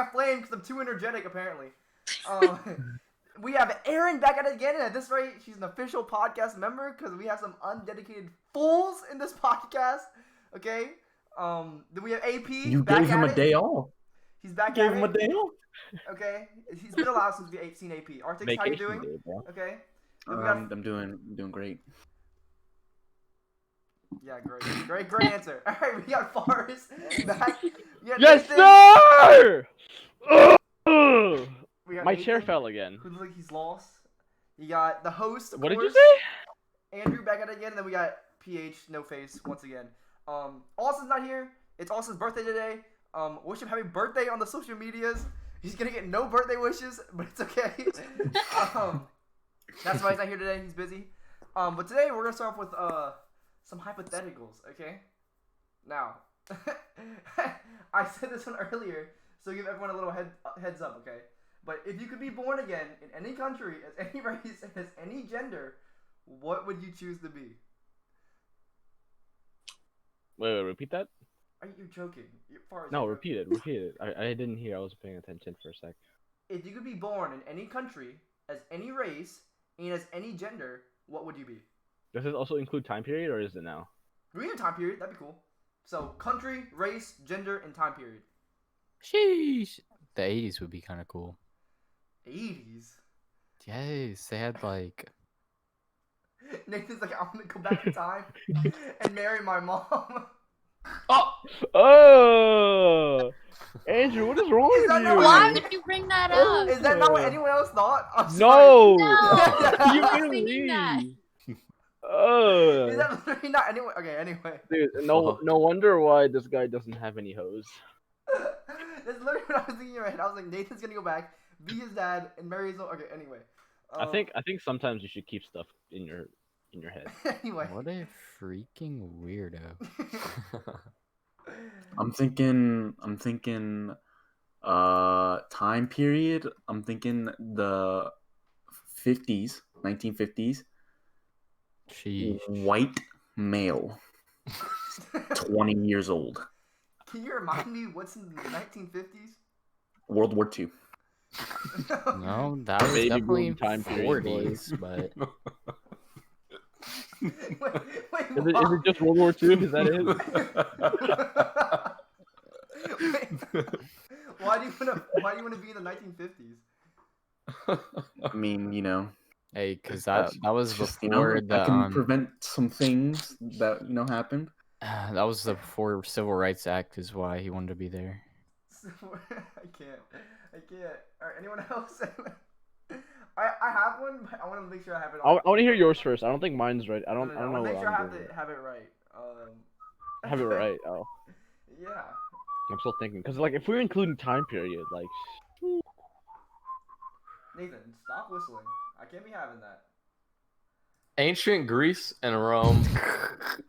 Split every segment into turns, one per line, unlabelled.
got flamed because I'm too energetic, apparently. We have Erin back at it again, and at this rate, she's an official podcast member because we have some undedicated fools in this podcast. Okay. Then we have AP.
You gave him a day off.
He's back.
Gave him a day off.
Okay. He's been allowed since we've seen AP. Artix, how you doing?
Day, bro.
Okay.
I'm doing great.
Yeah, great answer. All right, we got Forrest back.
Yes, sir! My chair fell again.
Who looks like he's lost. You got the host.
What did you say?
Andrew back at it again, and then we got PH, no face, once again. Austin's not here. It's Austin's birthday today. Wish him happy birthday on the social medias. He's gonna get no birthday wishes, but it's okay. That's why he's not here today. He's busy. But today we're gonna start off with some hypotheticals. Okay. Now, I said this one earlier, so give everyone a little heads up. Okay. But if you could be born again in any country, as any race, and as any gender, what would you choose to be?
Wait, repeat that?
Are you joking?
No, repeat it. I didn't hear. I was paying attention for a sec.
If you could be born in any country, as any race, and as any gender, what would you be?
Does it also include time period, or is it now?
We need a time period. That'd be cool. So, country, race, gender, and time period.
Sheesh. The 80s would be kind of cool.
80s?
Yes, they had like...
Nathan's like, I'm gonna go back in time and marry my mom.
Oh! Andrew, what is wrong with you?
Why would you bring that up?
Is that not what anyone else thought? I'm
No!
No!
You
I was
can
thinking that.
leave.
Is that literally not anyone? Okay, anyway.
Dude, no wonder why this guy doesn't have any hoes.
That's literally what I was thinking in my head. I was like, Nathan's gonna go back, be his dad, and marry his own. Okay, anyway.
I think sometimes you should keep stuff in your head.
Anyway.
What a freaking weirdo.
I'm thinking time period. I'm thinking the 50s, 1950s.
Sheesh.
White male. 20 years old.
Can you remind me what's in the 1950s?
World War II.
No, that was
Baby
definitely
boom time period,
40s, but...
Wait,
Is it just World War II? Is that it?
Why do you want to be in the 1950s?
I mean, you know.
Hey, because that was
just,
before
I
the...
can prevent some things that, happened.
That was the before Civil Rights Act is why he wanted to be there.
I can't. Alright, anyone else? I have one, but I want to make sure I have it.
I want to hear yours first. I don't think mine's right. I don't know.
I want to make
what
sure I
I'm doing.
have it right.
Have it right. Oh,
Yeah.
I'm still thinking because like if we're including time period, like.
Nathan, stop whistling. I can't be having that.
Ancient Greece and Rome.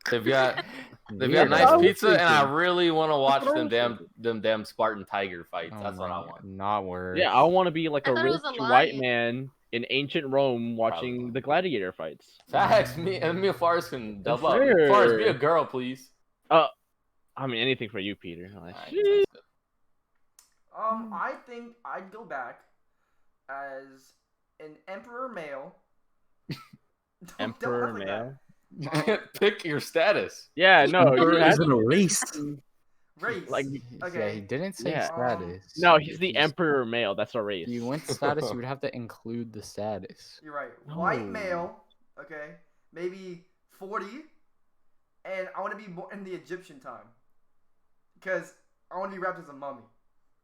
They've got
Weirdo.
nice pizza, and I really want to watch them damn Spartan tiger fights.
Oh
That's what
my
I
God,
want.
Not worse.
Yeah, I want to be like
I
a
thought it
rich
was a
white
lion.
man in ancient Rome watching
Probably.
the gladiator fights.
Facts. Me and Forrest can double up.
Sure.
Forrest, be a girl, please.
I mean anything for you, Peter. Like,
Alright, that's good.
I think I'd go back as an emperor male.
Emperor
Don't laugh
male.
like that.
Pick your status.
Yeah, no,
Emperor
you had
isn't a race.
Race.
like
Yeah,
Okay.
he didn't say
Yeah.
status.
no, he's the
If you-
emperor male. That's a race.
If you went status, you would have to include the status.
You're right. White
No.
male. Okay. Maybe 40. And I want to be born in the Egyptian time. Because I want to be wrapped as a mummy.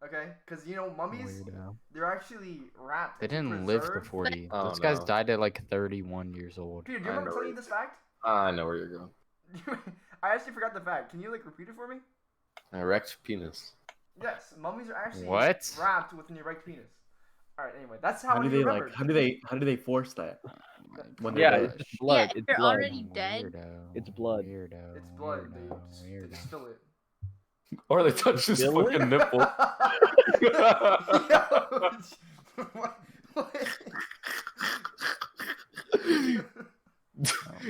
Okay? Because, mummies,
Weirdo.
they're actually wrapped.
They
and
didn't live to
preserved.
40.
Oh,
Those guys
no.
died at like 31 years old.
Peter, do you
I
remember
know
telling you
it.
this fact?
I know where you're going.
I actually forgot the fact. Can you, repeat it for me?
Erect penis.
Yes. Mummies are actually
What?
wrapped with an erect penis. Alright, anyway. That's how,
How do
you
they
remember.
how do they force that? When they're
Yeah,
dead?
it's just blood.
Yeah, if
it's
you're
blood.
already dead.
Weirdo.
It's blood.
Weirdo.
It's blood.
Weirdo.
They
Weirdo.
just spill it.
Or they touch his
Really?
fucking nipple.
Yo,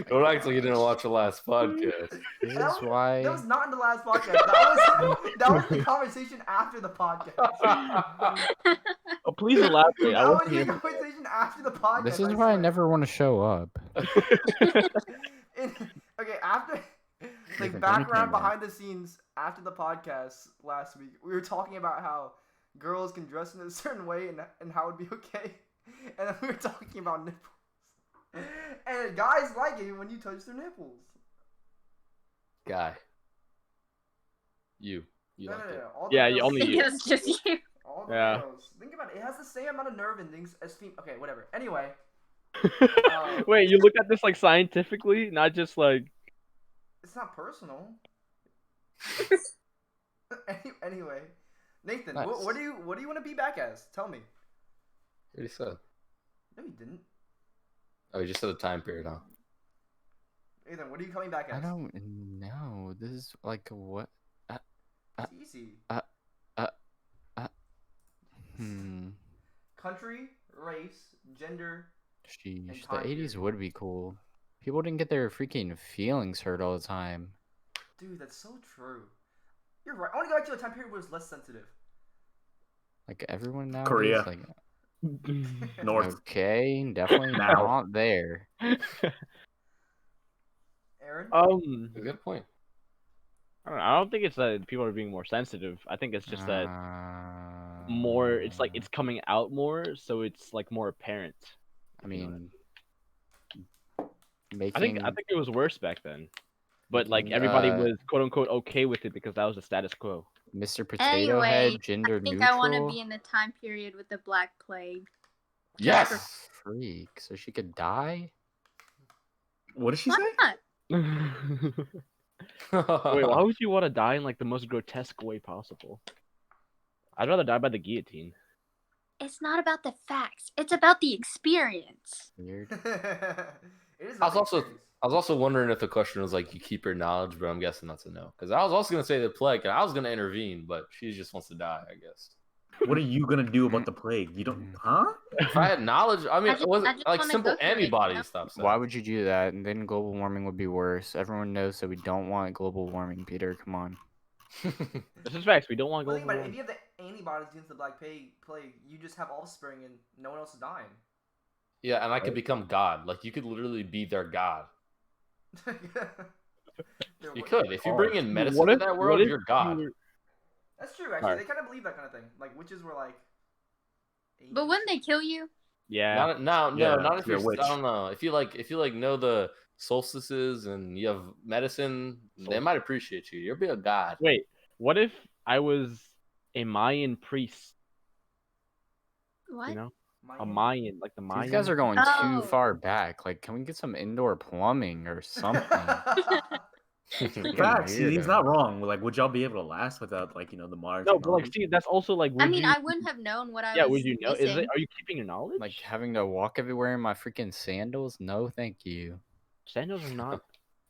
Don't act like you didn't watch the last podcast.
This
That
is
was-
why.
That was not in the last podcast. That was the conversation after the podcast.
Oh, please elaborate. I
That
want
was
to
the
hear.
conversation after the podcast.
This is
I
why I
swear.
never want to show up.
Okay, after
Different
background
camera.
behind the scenes after the podcast last week, we were talking about how girls can dress in a certain way and how it'd be okay, and then we were talking about nipples, and guys like it when you touch their nipples.
Guy. You like it.
All the
Yeah,
girls-
only
I think
you.
it was just you.
All the
Yeah.
girls. Think about it. It has the same amount of nerve endings as okay, whatever. Anyway,
Wait, you look at this like scientifically, not just like.
it's not personal. Anyway, Nathan,
Nice.
what do you want to be back as? Tell me.
What he said.
No, you didn't.
Oh, you just said a time period, huh?
Nathan, what are you coming back as?
I don't know. This is like what?
It's easy. Country, race, gender.
Sheesh,
time
the 80s
period.
would be cool. People didn't get their freaking feelings hurt all the time.
Dude, that's so true. You're right. I want to go back to a time period where it's less sensitive.
Like everyone now.
Korea.
Like,
North.
okay, definitely
Now.
not there.
Aaron?
A good point.
I don't think it's that people are being more sensitive. I think it's just that more. It's like it's coming out more, so it's like more apparent.
I mean,
I
making.
think it was worse back then, but like everybody
Uh,
was quote unquote okay with it because that was the status quo.
Mr. Potato
Anyway,
Head, gender
I think
neutral.
I want to be in the time period with the Black Plague.
Yes.
Freak, so she could die.
What did she
Why
say?
not?
Wait, why would you want to die in like the most grotesque way possible? I'd rather die by the guillotine.
It's not about the facts. It's about the experience.
Weird.
It is
I was
about
also
experience.
I was also wondering if the question was like you keep your knowledge, but I'm guessing that's a no. Because I was also gonna say the plague, and I was gonna intervene, but she just wants to die, I guess.
What are you gonna do about the plague? You don't, huh?
If I had knowledge, I mean,
I
it wasn't
just
like
wanna
simple
go through it, you
antibody
know?
stuff.
Why would you do that? And then global warming would be worse. Everyone knows that we don't want global warming, Peter. Come on.
This is facts. We don't want to
Well,
go.
think about it. If you have the antibodies against the Black Plague, you just have offspring and no one else is dying.
Yeah, and I could become God. Like you could literally be their God. You could. If you bring in medicine
What
to
if-
that
what
world,
if
you're God.
you were-
That's true, actually.
Alright.
They kind of believe that kind of thing. Like, witches were like.
But wouldn't they kill you?
Yeah.
Not
Yeah,
not if
you're
you're.
a witch.
I don't know. If you like know the solstices and you have medicine, they might appreciate you. You'll be a God.
Wait, what if I was a Mayan priest?
What?
You know, a
Mayan?
Mayan, like the Mayan.
These guys are going
Oh.
too far back. Like, can we get some indoor plumbing or something? Freaking
Facts. He's
weirdo.
not wrong. Like, would y'all be able to last without, like, the Mars?
No, but like,
technology?
see, that's also like.
I
would
mean,
you-
I wouldn't have known what I
Yeah,
was
would you know? Is
missing.
it? Are you keeping your knowledge?
Like having to walk everywhere in my freaking sandals? No, thank you.
sandals are not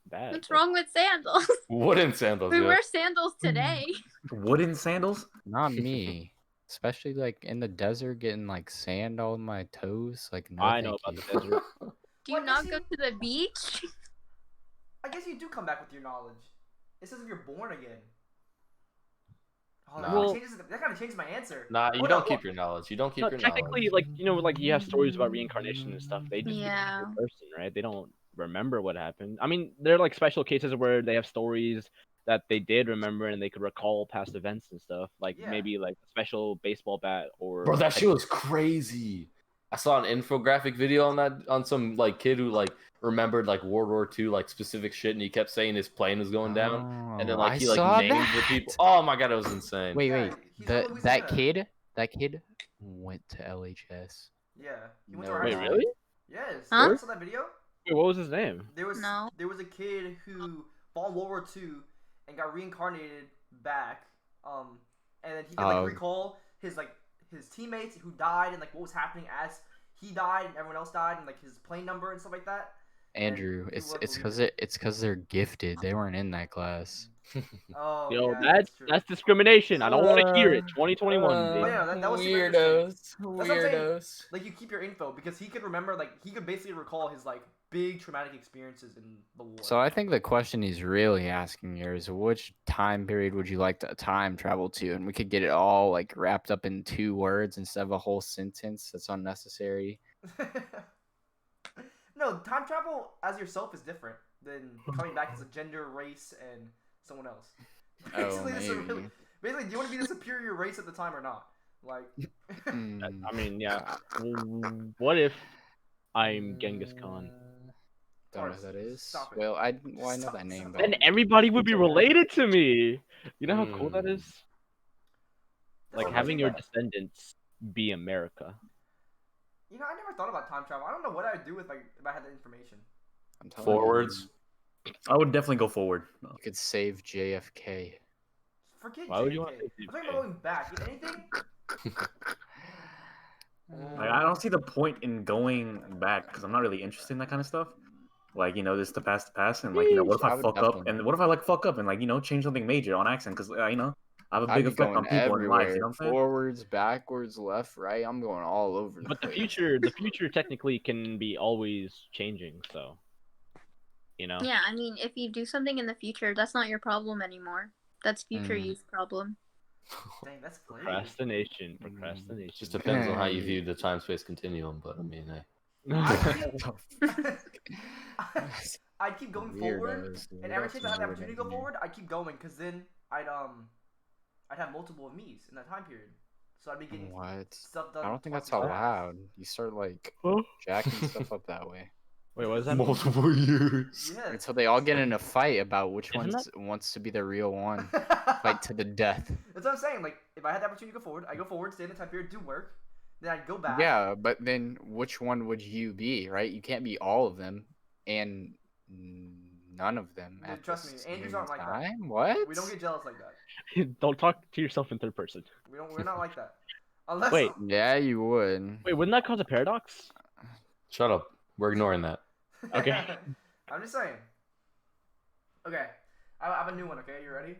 bad.
What's wrong with sandals?
Wooden sandals.
We
yeah.
wear sandals today.
Wooden sandals?
Not me. Especially like in the desert, getting like sand all in my toes. Like, no,
I know
thank
about
you.
the desert.
Do you
Well, I
not
guess
go
you-
to the beach?
I guess you do come back with your knowledge. It says if you're born again. Oh,
Nah.
Well-
that kind of changes my answer.
Nah, you
Oh,
don't
no,
keep your knowledge. You don't keep
No,
your
technically,
knowledge.
like like you have stories about reincarnation and stuff. They just
Yeah.
become a person, right? They don't remember what happened. I mean, there are like special cases where they have stories that they did remember and they could recall past events and stuff. Like
Yeah.
maybe like a special baseball bat or.
Bro, that shit was crazy. I saw an infographic video on that on some like kid who like remembered like World War II like specific shit, and he kept saying his plane was going down, and then
Oh,
like
I
he like
saw
named the people. Oh my god, it was insane.
Wait,
Yeah,
wait.
he's from
That
Louisiana.
kid went to LHS.
Yeah. He went
No
to our
Wait,
high school.
really?
Yes.
Huh?
You saw that video?
Wait, what was his name?
There was
No.
a kid who fought in World War II and got reincarnated back. And then he could
Oh.
recall his teammates who died and like what was happening as he died and everyone else died and like his plane number and stuff like that.
Andrew,
he
it's
was
it's because
believing.
it's because they're gifted. They weren't in that class.
Oh,
Yo,
yeah, true.
that's discrimination. I don't want to hear it. 2021. dude.
yeah, that was super interesting. That's what I'm saying. Like you keep your info because he could remember, like he could basically recall his like big traumatic experiences in the war.
So I think the question he's really asking here is which time period would you like to time travel to? And we could get it all like wrapped up in 2 words instead of a whole sentence. That's unnecessary.
No, time travel as yourself is different than coming back as a gender, race, and someone else. Basically, this is
maybe.
basically, do you want to be the superior race at the time or not? Like,
Mm.
I mean, yeah. What if I'm Genghis Khan?
Don't know
Forrest,
who that is.
stop it.
Well, I know
Stop-
that name.
stop.
But
Then everybody would be related to me. You know how cool that is?
that's
Like having
amazing,
your
but-
descendants be America.
You know, I never thought about time travel. I don't know what I'd do if I had that information.
I'm telling
Forwards.
I would definitely go forward.
You could save JFK.
Forget
Why would you want
JFK.
to
I'm talking about going back. Anything?
Like, I don't see the point in going back because I'm not really interested in that kind of stuff. Like, you know, this the past, and like, you know, what if
I
I
would
fuck up,
definitely-
and what if I like fuck up and like, you know, change something major on accident because you know, I have a
I'd
big
be
effect on
going
people in life. You know what I'm saying?
Forwards, backwards, left, right. I'm going all over the
But the
place.
future technically can be always changing, so you know.
Yeah, I mean, if you do something in the future, that's not your problem anymore. That's future
Mm.
you's problem.
Dang, that's flame.
Procrastination.
Just depends on how you view the time-space continuum, but I mean,
I'd keep going forward,
Weirdos, dude.
and every
That's
chance I had the
weird
opportunity to go
engineer.
forward, I'd keep going, cause then I'd have multiple of me's in that time period, so I'd be getting
What?
stuff done.
I don't think that's
twice as fast.
allowed. You start like
Huh?
jacking stuff up that way
Wait, what does that mean?
multiple years.
Yeah.
until they all get in a fight about which
Isn't
one wants to be the real one.
That's
Fight to the death.
what I'm saying. Like, if I had the opportunity to go forward, I go forward, stay in the time period, do work, then I'd go back.
Yeah, but then which one would you be? Right? You can't be all of them and none of them
Dude,
at
trust
the
me, Andrew's
same
not like that.
time. What?
We don't get jealous like that.
Don't talk to yourself in third person.
We're not like that. Unless.
Wait.
Yeah, you would.
Wait, wouldn't that cause a paradox?
Shut up. We're ignoring that.
Okay.
I'm just saying. Okay. I have a new one. Okay, you ready?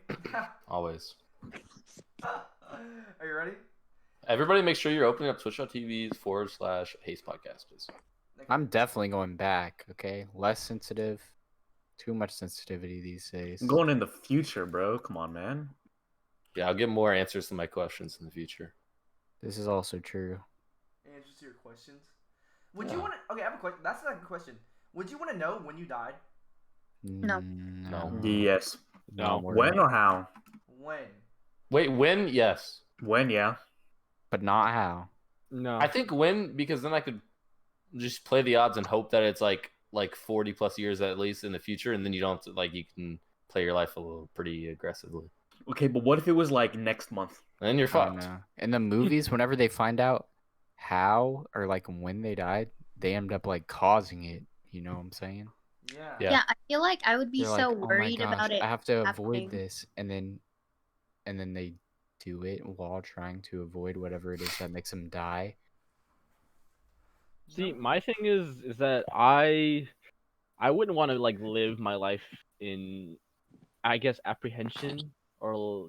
Always.
Are you ready?
Everybody, make sure you're opening up twitch.tv/Haste Podcast, please.
I'm definitely going back. Okay, less sensitive. Too much sensitivity these days.
I'm going in the future, bro. Come on, man.
Yeah, I'll get more answers to my questions in the future.
This is also true.
Answers to your questions. Would you
Yeah.
want to? Okay, I have a question. That's not a good question. Would you want to know when you died?
No.
No.
Yes.
No.
When or how?
When?
Wait, when? Yes.
When? Yeah.
But not how.
No.
I think when, because then I could just play the odds and hope that it's like 40 plus years at least in the future, and then you don't have to, like, you can play your life a little pretty aggressively.
Okay, but what if it was like next month?
And then you're
I don't
fucked.
know. In the movies, whenever they find out how or like when they died, they end up like causing it. You know what I'm saying?
Yeah.
Yeah.
Yeah, I feel like I would be
They're
so
like, "Oh my
worried
gosh,
about it.
I have to
happening."
avoid this, and then they do it while trying to avoid whatever it is that makes them die.
See, my thing is that I wouldn't want to like live my life in, I guess, apprehension or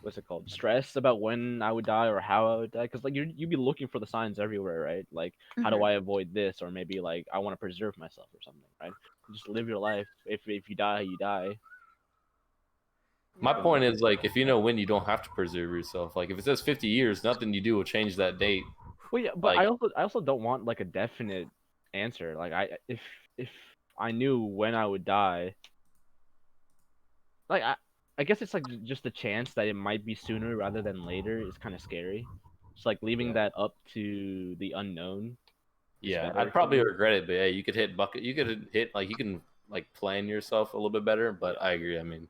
what's it called, stress about when I would die or how I would die, because like you'd be looking for the signs everywhere, right? Like, how do I avoid this, or maybe like I want to preserve myself or something, right? Just live your life. If you die, you die.
My point is, like, if you know when, you don't have to preserve yourself. Like, if it says 50 years, nothing you do will change that date.
Well, yeah, but
Like-
I also don't want like a definite answer. Like, if I knew when I would die, like I guess it's like just the chance that it might be sooner rather than later is kind of scary. It's like leaving that up to the unknown.
Yeah,
better
I'd probably
for me.
regret it, but yeah, you could hit bucket. You could hit, like, you can like plan yourself a little bit better. But I agree. I mean,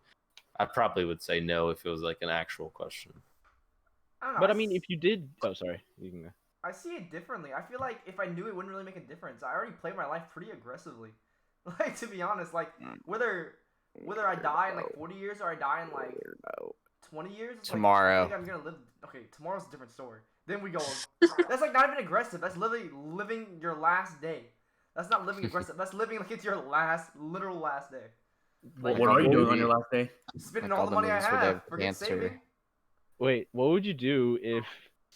I probably would say no if it was like an actual question.
I don't know.
But I mean, if you did, oh sorry, you can go.
I see it differently. I feel like if I knew, it wouldn't really make a difference. I already played my life pretty aggressively. Like, to be honest, like whether I die in like 40 years or I die in like 20 years. It's
Tomorrow.
Like, I think I'm gonna live. Okay, tomorrow's a different story. Then we go. That's like not even aggressive. That's literally living your last day. That's not living aggressive. That's living like it's your literal last day. Like,
What are you doing on
movie-
your last day?
Spending
like
all
all
the
the
money I
movies where they
have.
have
Forget
cancer.
saving.
Wait, what would you do if,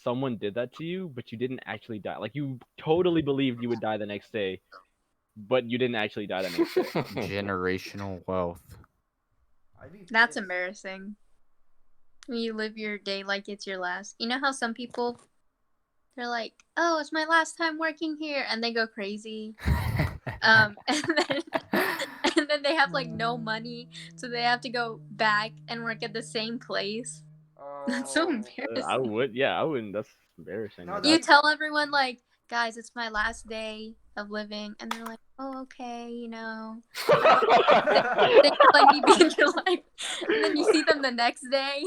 someone did that to you, but you didn't actually die. Like you totally believed you would die the next day, but you didn't actually die the next day.
Generational wealth.
I'd be
That's
pissed.
embarrassing. When you live your day like it's your last. You know how some people, they're like, "Oh, it's my last time working here," and they go crazy. And then they have like no money, so they have to go back and work at the same place. That's so
Oh.
embarrassing.
I wouldn't. That's embarrassing.
No,
Like,
that's-
You tell everyone like, "Guys, it's my last day of living," and they're like, "Oh, okay, you know." They let me be in your life, and then you see them the next day.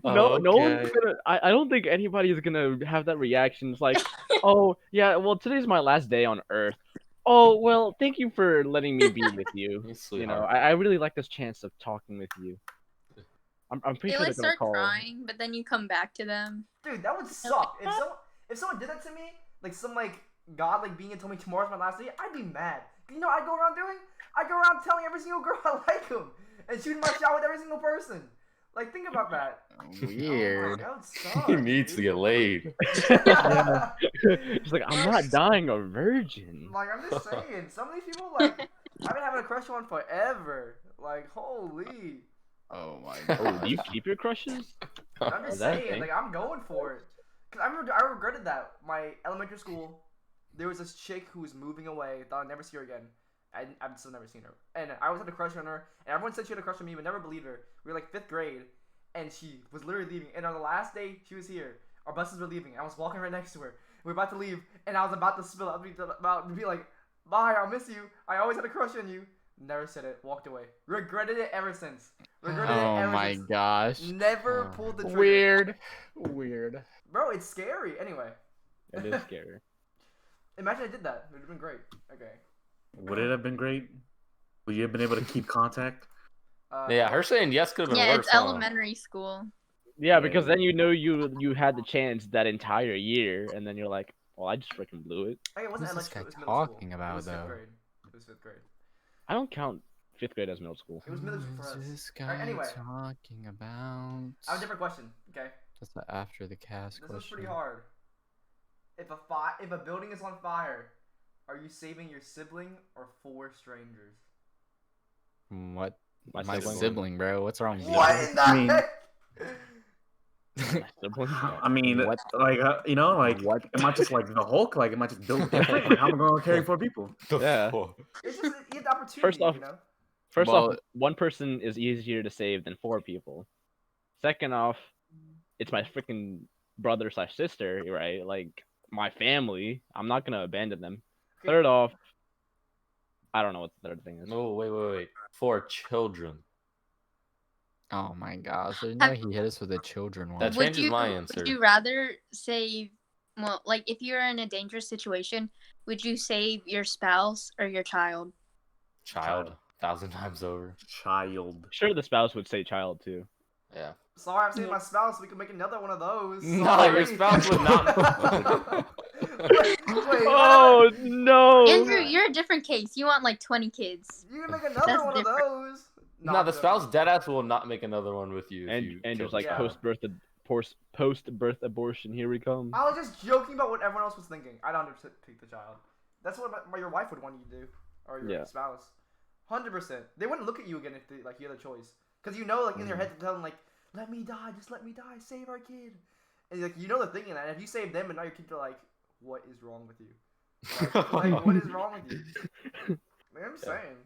no one's
Okay.
gonna. I don't think anybody's gonna have that reaction. It's like, oh yeah, well today's my last day on Earth. Oh well, thank you for letting me be with you.
You
You
sweetheart.
know, I really like this chance of talking with you. I'm pretty
They
sure
like
they're gonna
start
call.
crying, but then you come back to them.
Dude, that would suck. If someone did that to me, like some like God like being and told me tomorrow's my last day, I'd be mad. You know what I'd go around doing? I'd go around telling every single girl I like them and shooting my shot with every single person. Like think about that.
Weird.
Oh, that would suck,
He needs to get laid.
It's like I'm not dying a virgin.
Like I'm just saying, some of these people like I've been having a crush on forever. Like holy.
Oh my
Oh,
god.
do you keep your crushes?
I'm
Is
just
that a
saying,
thing?
like I'm going for it. Cause I regretted that. My elementary school, there was this chick who was moving away. Thought I'd never see her again. I've still never seen her. And I always had a crush on her. And everyone said she had a crush on me, but never believed her. We were like 5th grade, and she was literally leaving. And on the last day she was here, our buses were leaving. I was walking right next to her. We were about to leave, and I was about to spill. About to be like, "Bye, I'll miss you. I always had a crush on you." Never said it. Walked away. Regretted it ever since. Regretted it
Oh
ever
my
since.
gosh.
Never pulled the trigger.
Weird.
Bro, it's scary. Anyway,
It is scary.
imagine I did that. It would have been great. Okay.
Would it have been great? Would you have been able to keep contact?
Yeah, her saying yes could have been
Yeah,
worse.
it's
huh?
elementary school.
Yeah, because then you know you had the chance that entire year, and then you're like, well, I just freaking blew it.
Hey, it wasn't
What's this
elementary.
guy
It was middle school.
talking
It
about,
was 5th
though?
grade. It was 5th grade.
I don't count 5th grade as middle school.
It was middle school for
What
us.
is this
Alright,
guy
anyway.
talking about?
I have a different question. Okay.
That's the after the cast
This
question.
is pretty hard. If a building is on fire, are you saving your sibling or 4 strangers?
What?
My
My
sibling.
sibling, bro. What's wrong with you?
What in the
I mean-
heck?
My sibling?
I mean,
What?
like you know, like
What?
am I just like the Hulk? Like am I just built different? Like how am I going to carry 4 people?
The
Yeah.
fuck?
It's just you have the opportunity.
First off-
you know.
First
Well-
off, one person is easier to save than 4 people. Second off, it's my freaking brother / sister, right? Like my family. I'm not gonna abandon them.
Okay.
Third off, I don't know what the third thing is.
No, wait. 4 children.
Oh my gosh. There's no way he hit us with a children one.
That changes my answer.
Would you rather save? Well, like if you're in a dangerous situation, would you save your spouse or your child?
Child. 1,000 times over.
Child.
Sure, the spouse would say child too.
Yeah.
Sorry, I'm saving my spouse. We can make another one of those.
No,
Sorry.
your spouse would not.
Wait,
Oh no!
Andrew, you're a different case. You want like 20 kids.
you can make another
That's
one
different.
of those.
No,
Not
the
joking.
spouse deadass will not make another one with you. if
And
you
Andrew's
kill
like
Yeah.
post birth abortion. Here we come.
I was just joking about what everyone else was thinking. I don't pick the child. That's what your wife would want you to do, or your
Yeah.
spouse. 100%. They wouldn't look at you again if they like you had a choice, because you know, like in their head, to tell them like, "Let me die, just let me die, save our kid." And like you know they're thinking that. And if you save them, and now your kids are like, "What is wrong with you? Like what is wrong with you?" Man, I'm just saying.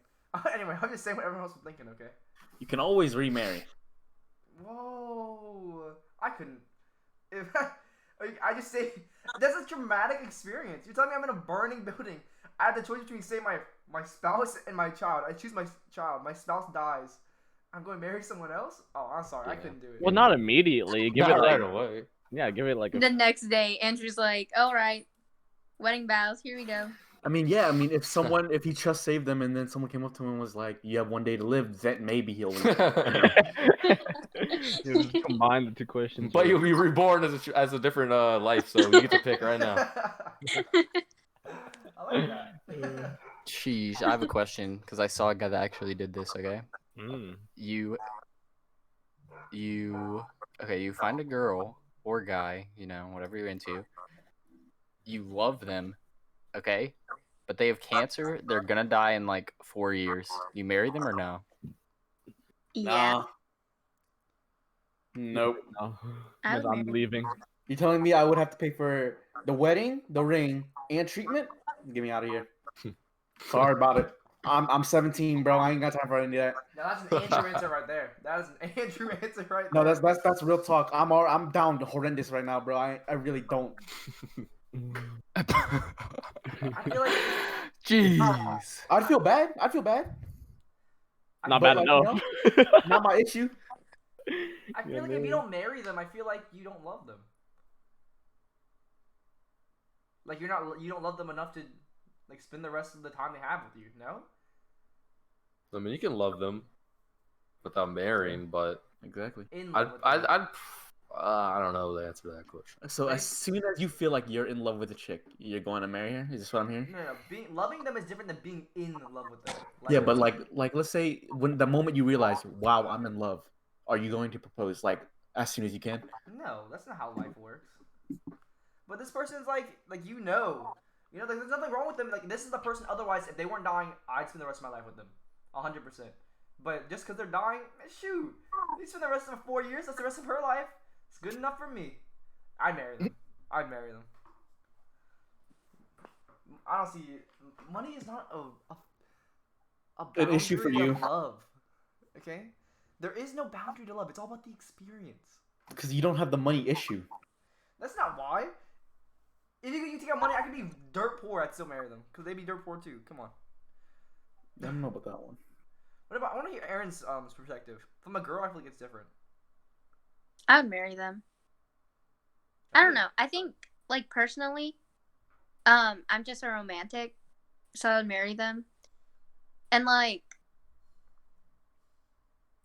Anyway, I'm just saying what everyone else was thinking. Okay.
You can always remarry.
Whoa, I couldn't. If I just say that's a traumatic experience. You're telling me I'm in a burning building. I have the choice between say my spouse and my child. I choose my child. My spouse dies. I'm going to marry someone else. Oh, I'm sorry, I
Yeah.
couldn't do it.
Well, not immediately. Give
Not
it
right
like
away.
yeah, give it like a
The next day, Andrew's like, "All right, wedding vows. Here we go."
I mean, yeah. I mean, if he just saved them and then someone came up to him and was like, "You have 1 day to live," then maybe he'll.
You just combine the 2 questions.
But you'll be reborn as a different life, so you get to pick right now.
I like that.
Sheesh. I have a question because I saw a guy that actually did this. Okay.
Mm.
You find a girl or guy, whatever you're into, you love them, okay? But they have cancer. They're gonna die in like 4 years. You marry them or no?
Yeah,
Nah. Nope.
No.
I
Miss,
would
I'm
marry.
leaving.
You telling me I would have to pay for the wedding, the ring, and treatment? Get me out of here. Sorry about it. I'm 17, bro. I ain't got time for any of that.
Now that's an Andrew answer right there. That is an Andrew answer right
No,
there.
that's real talk. I'm down horrendous right now, bro. I really don't.
I feel like
Jeez.
I'd feel bad.
Not
But,
bad
like,
enough.
Not my issue.
I feel like if you don't marry them, I feel like you don't love them. Like you don't love them enough to like spend the rest of the time they have with you. No.
I mean, you can love them without marrying, but
Exactly.
In
I
love with them.
I don't know the answer to that question.
So as soon as you feel like you're in love with a chick, you're going to marry her? Is this what I'm hearing?
No. Loving them is different than being in love with them.
Yeah, but like let's say when the moment you realize, wow, I'm in love, are you going to propose like as soon as you can?
No, that's not how life works. But this person's like like like there's nothing wrong with them. Like this is the person. Otherwise, if they weren't dying, I'd spend the rest of my life with them, 100%. But just because they're dying, shoot, they spend the rest of 4 years. That's the rest of her life. It's good enough for me. I'd marry them. I'd marry them. I don't see. Money is not a
An issue for
boundary of
you.
love. Okay, there is no boundary to love. It's all about the experience.
Because you don't have the money issue.
That's not why. If you take out money, I could be dirt poor. I'd still marry them because they'd be dirt poor too. Come on.
I don't know about that one.
What about? I want to hear Aaron's perspective. From a girl, I feel like it's different.
I would marry them. I don't know. I think, like, personally, I'm just a romantic, so I would marry them. And, like,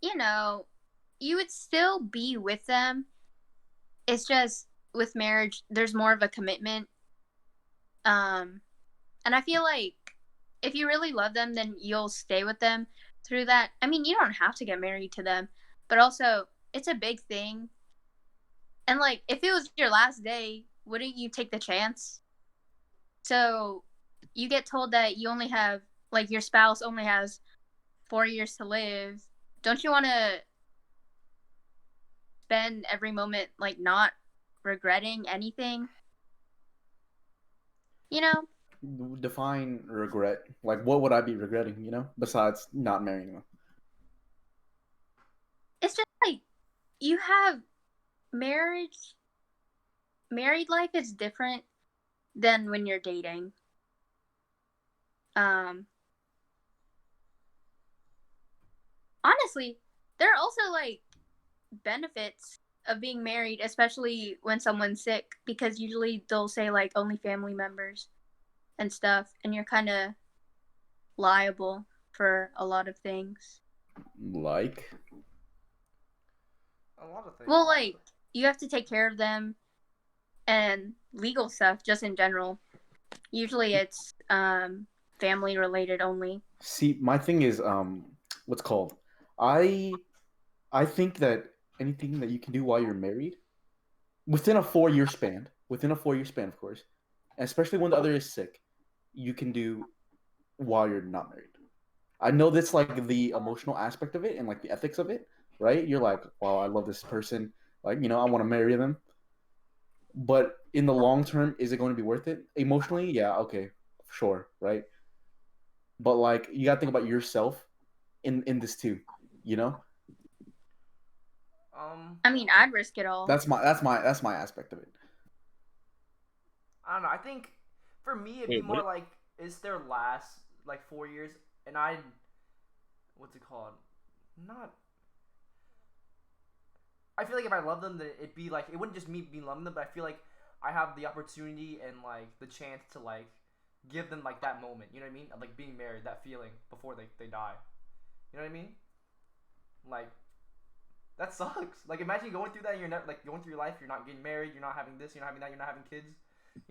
you would still be with them. It's just, with marriage, there's more of a commitment. And I feel like if you really love them, then you'll stay with them through that. I mean, you don't have to get married to them, but also, it's a big thing. And, like, if it was your last day, wouldn't you take the chance? So, you get told that you only have, like, your spouse only has 4 years to live. Don't you want to spend every moment, like, not regretting anything?
Define regret. Like, what would I be regretting, besides not marrying them?
It's just, like, you have married life is different than when you're dating. Honestly, there are also like benefits of being married, especially when someone's sick, because usually they'll say like only family members and stuff, and you're kind of liable for a lot of things.
Like?
A lot of things.
Well, like, you have to take care of them and legal stuff just in general. Usually it's family related only.
See, my thing is, what's called? I think that anything that you can do while you're married, within a 4-year span, of course, and especially when the other is sick, you can do while you're not married. I know that's like the emotional aspect of it and like the ethics of it, right? You're like, wow, I love this person. Like, I want to marry them. But in the long term, is it going to be worth it? Emotionally, yeah, okay, sure, right? But like, you gotta think about yourself in this too,
I mean, I'd risk it all.
That's my aspect of it.
I don't know. I think for me it'd be
Wait,
more
what?
like it's their last like 4 years, and what's it called? I feel like if I love them, then it'd be like it wouldn't just me be loving them, but I feel like I have the opportunity and like the chance to like give them like that moment. You know what I mean? Of like being married, that feeling before they die. You know what I mean? Like that sucks. Like imagine going through that and you're not like going through your life, you're not getting married, you're not having this, you're not having that, you're not having kids.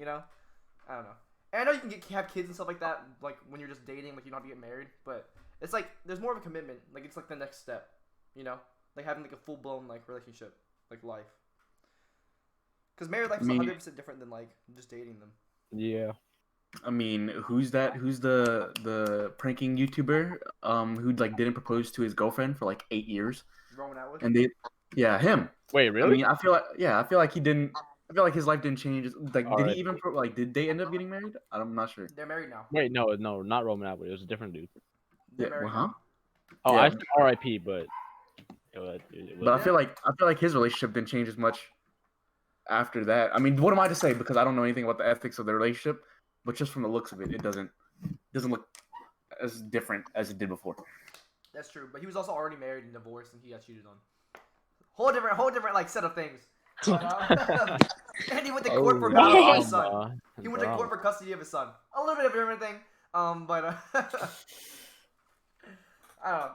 I don't know. And I know you can have kids and stuff like that, like when you're just dating, like you don't have to get married, but it's like there's more of a commitment. Like it's like the next step, like having like a full blown like relationship, like life. Because married life is 100% different than like just dating them.
Yeah.
I mean, who's that? Who's the pranking YouTuber who like didn't propose to his girlfriend for like 8 years?
Roman Atwood.
And him.
Wait,
I
really?
mean, I feel like he didn't. I feel like his life didn't change. Like, did he
Alright.
even did they end up getting married? I'm not sure.
They're married now.
Wait, no, not Roman Atwood. It was a different dude.
They're
Yeah,
married
huh?
now.
Oh,
Yeah.
I said R.I.P. But
But I feel like his relationship didn't change as much after that. I mean, what am I to say? Because I don't know anything about the ethics of the relationship. But just from the looks of it, it doesn't look as different as it did before.
That's true. But he was also already married and divorced, and he got cheated on. Whole different like set of things. But, and he went to court for custody of his son. He went to court for custody of his son. A little bit of everything. But I don't know.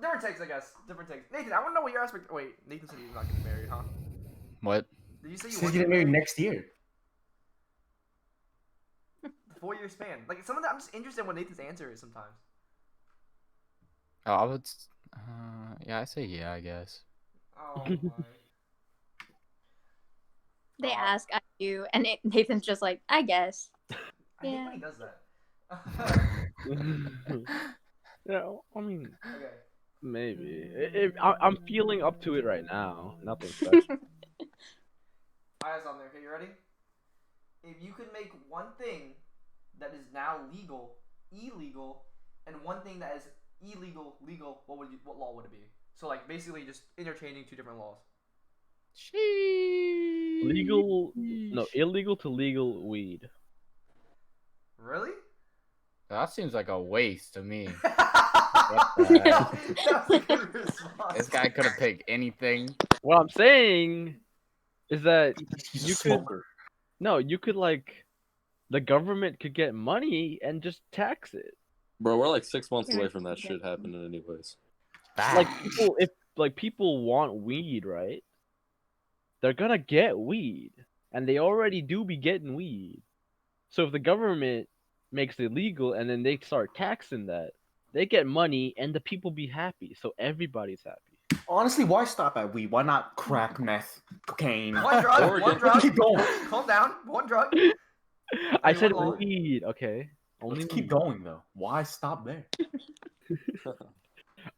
Different takes, I guess. Different takes. Nathan, I want to know what your aspect. Wait, Nathan said he's not getting married, huh?
What?
Did you say you
He's
weren't
getting married next year.
4-year span? Like some of that, I'm just interested in what Nathan's answer is sometimes.
Oh, I would. Yeah, I say yeah, I guess.
Oh my.
They ask, I do, and Nathan's just like, I guess.
I hate
Yeah.
when he does that.
Yeah, I mean,
Okay.
maybe. I'm feeling up to it right now. Nothing special.
I have something. Okay, you ready? If you could make one thing that is now legal, illegal, and one thing that is illegal, legal, what law would it be? So like basically just interchanging two different laws.
Illegal to legal weed.
Really?
That seems like a waste to me.
That was a good response.
This guy could have picked anything.
What I'm saying is that
He's
you
a
could
smoker.
you could like the government could get money and just tax it.
Bro, we're like 6 months away from that shit happening anyways.
Like people want weed, right? They're gonna get weed, and they already do be getting weed. So if the government makes it legal and then they start taxing that, they get money and the people be happy. So everybody's happy.
Honestly, why stop at weed? Why not crack, meth, cocaine?
One drug,
Oregon.
one drug.
Keep going.
Calm down. One drug.
I said
want all-
weed, okay? Only
Let's keep
weed.
going though. Why stop there?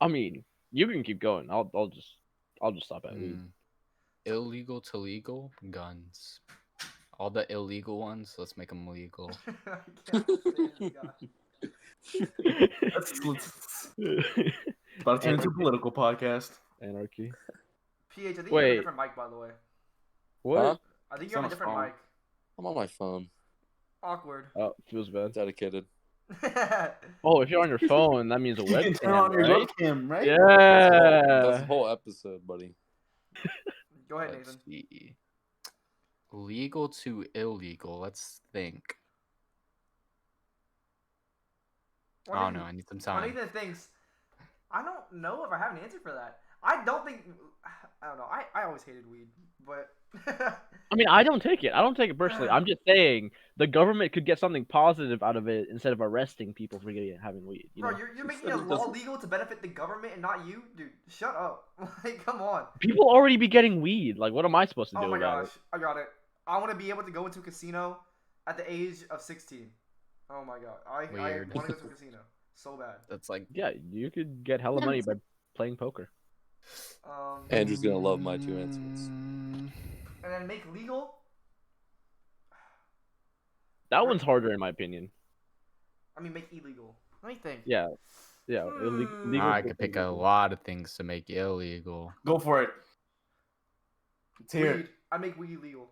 I mean, you can keep going. I'll just stop at weed.
Illegal to legal guns. All the illegal ones, let's make them legal.
I can't stand this guy.
Let's about to turn into a political podcast.
Anarchy.
PH, I think you have
Wait.
a different mic, by the way.
What?
Huh?
I think you have a
Sounds
different
fun.
mic.
I'm on my phone.
Awkward.
Oh, feels bad.
Dedicated.
Oh, if you're on your phone, that means a
You can turn on
webcam,
your
right?
webcam, right?
That's the
Yeah.
whole episode, buddy.
Go ahead,
Let's
Nathan.
see. Legal to illegal. Let's think.
What
Oh
do
no,
you-
I need some
What
time.
Nathan thinks. I don't know if I have an answer for that. I don't think. I don't know. I always hated weed, but.
I mean, I don't take it. I don't take it personally. I'm just saying the government could get something positive out of it instead of arresting people for having weed. You
Bro,
know?
you're making a law legal to benefit the government and not you? Dude, shut up. Like, come on.
People already be getting weed. Like, what am I supposed to do
Oh my
about
gosh. I got it. I want to be able to go into a casino at the age of 16. Oh my god. I
Weird.
want to go to a casino so bad.
That's like
it? Yeah, you could get hella money by playing poker.
Andrew's gonna love my two answers.
And then make legal.
That one's harder in my opinion.
I mean, make illegal. Let me think.
Yeah. Yeah. Legal
I could pick a lot of things to make illegal.
Go for it. Let's hear
Weed. I make weed legal.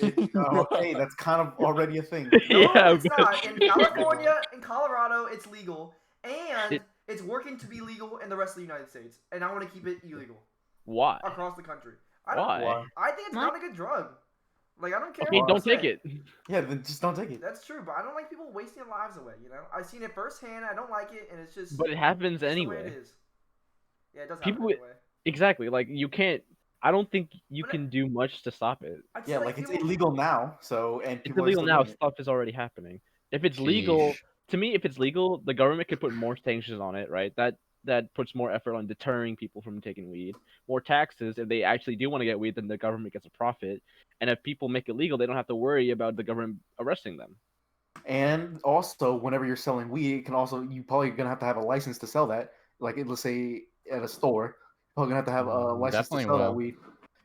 it. Okay, that's kind of already a thing.
No,
Yeah,
it's not. In California, in Colorado, it's legal, and
It-
it's working to be legal in the rest of the United States. And I want to keep it illegal
Why?
across the country.
Why?
I think it's
What?
not a good drug. Like, I don't care.
Okay,
what
don't
people
take
say.
it.
Yeah, then just don't take it.
That's true, but I don't like people wasting their lives away. You know, I've seen it firsthand. I don't like it, and it's just.
But it happens
it's just the way
anyway.
it is. Yeah, it does
People-
happen anyway.
Exactly. Like you can't. I don't think you
But
can do much to stop it.
I just
Yeah, like it's
people-
illegal now. So and
It's
people are
illegal
still
now.
doing it.
Stuff is already happening. If it's legal,
Sheesh.
to me, if it's legal, the government could put more sanctions on it, right? That that puts more effort on deterring people from taking weed. More taxes if they actually do want to get weed, then the government gets a profit. And if people make it legal, they don't have to worry about the government arresting them.
And also, whenever you're selling weed, it can also you probably gonna have to have a license to sell that. Like, let's say at a store, you're probably gonna have to have a license
Definitely
to sell that
will.
weed.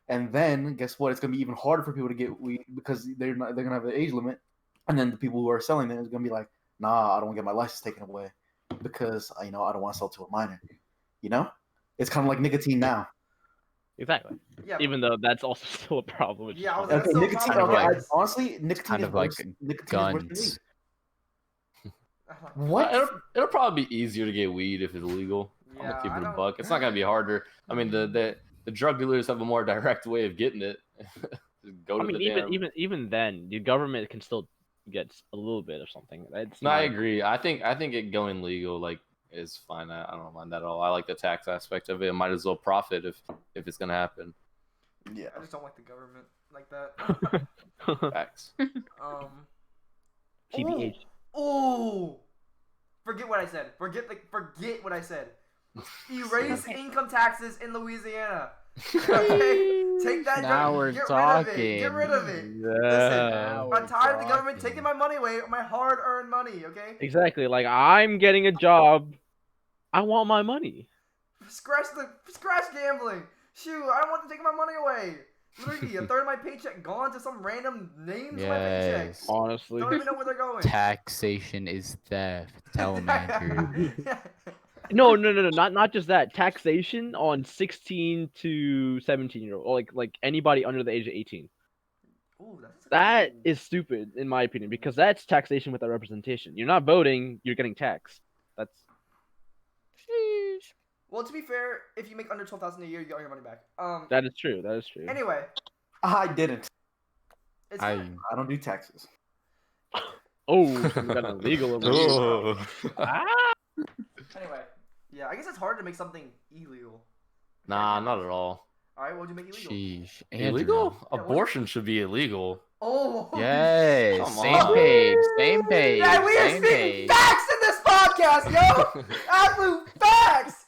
And then guess what? It's gonna be even harder for people to get weed because they're gonna have an age limit. And then the people who are selling it is gonna be like, nah, I don't want to get my license taken away because I don't want to sell to a minor. You know, it's kind of like nicotine now.
Exactly.
Yeah.
Even though that's also still a problem. Which is
Yeah, I was
fine.
like, that's
Nicotine.
so
Kind of like-
Honestly, nicotine
kind
is
of like
worse. Nicotine is worse than
guns.
weed.
What?
It'll probably be easier to get weed if it's legal. I'm
Yeah,
gonna keep
I
it a
don't-
buck. It's not gonna be harder. I mean, the drug dealers have a more direct way of getting it. Just go to
I mean,
the damn.
even then, the government can still get a little bit of something. It's
No, I
not-
agree. I think it going legal is fine. I don't mind that at all. I like the tax aspect of it. Might as well profit if it's gonna happen.
Yeah.
I just don't like the government like that.
Facts.
TBH.
Oh, forget what I said. Forget what I said. Erase income taxes in Louisiana. Okay, take that.
Now we're
get
talking.
Get rid of it.
Yeah.
Listen, I'm tired of the government taking my money away, my hard-earned money. Okay.
Exactly. Like, I'm getting a job. I want my money.
Scratch gambling. Shoot, I don't want to take my money away. Literally, a third of my paycheck gone to some random names in my paycheck.
Yes.
Honestly.
Don't even know where they're going.
Taxation is theft. Tell him, Andrew.
No. Not just that. Taxation on 16 to 17-year-old, or like anybody under the age of 18.
Ooh, that's
That
cool.
is stupid, in my opinion, because that's taxation without representation. You're not voting, you're getting taxed. That's
Well, to be fair, if you make under $12,000 a year, you get all your money back.
that is true. That is true.
Anyway,
I didn't.
it's
I
I don't do taxes.
Oh, so we got an illegal over here. Ah!
Anyway, yeah, I guess it's hard to make something illegal.
Nah, not at all.
All right, what would you make illegal?
sheesh. Andrew.
Illegal?
Yeah, what-
Abortion should be illegal.
Oh,
Yes.
Come
Same
on.
page. Same page.
Yeah, we are
Same
speaking
page.
facts in this podcast, yo. Absolute facts.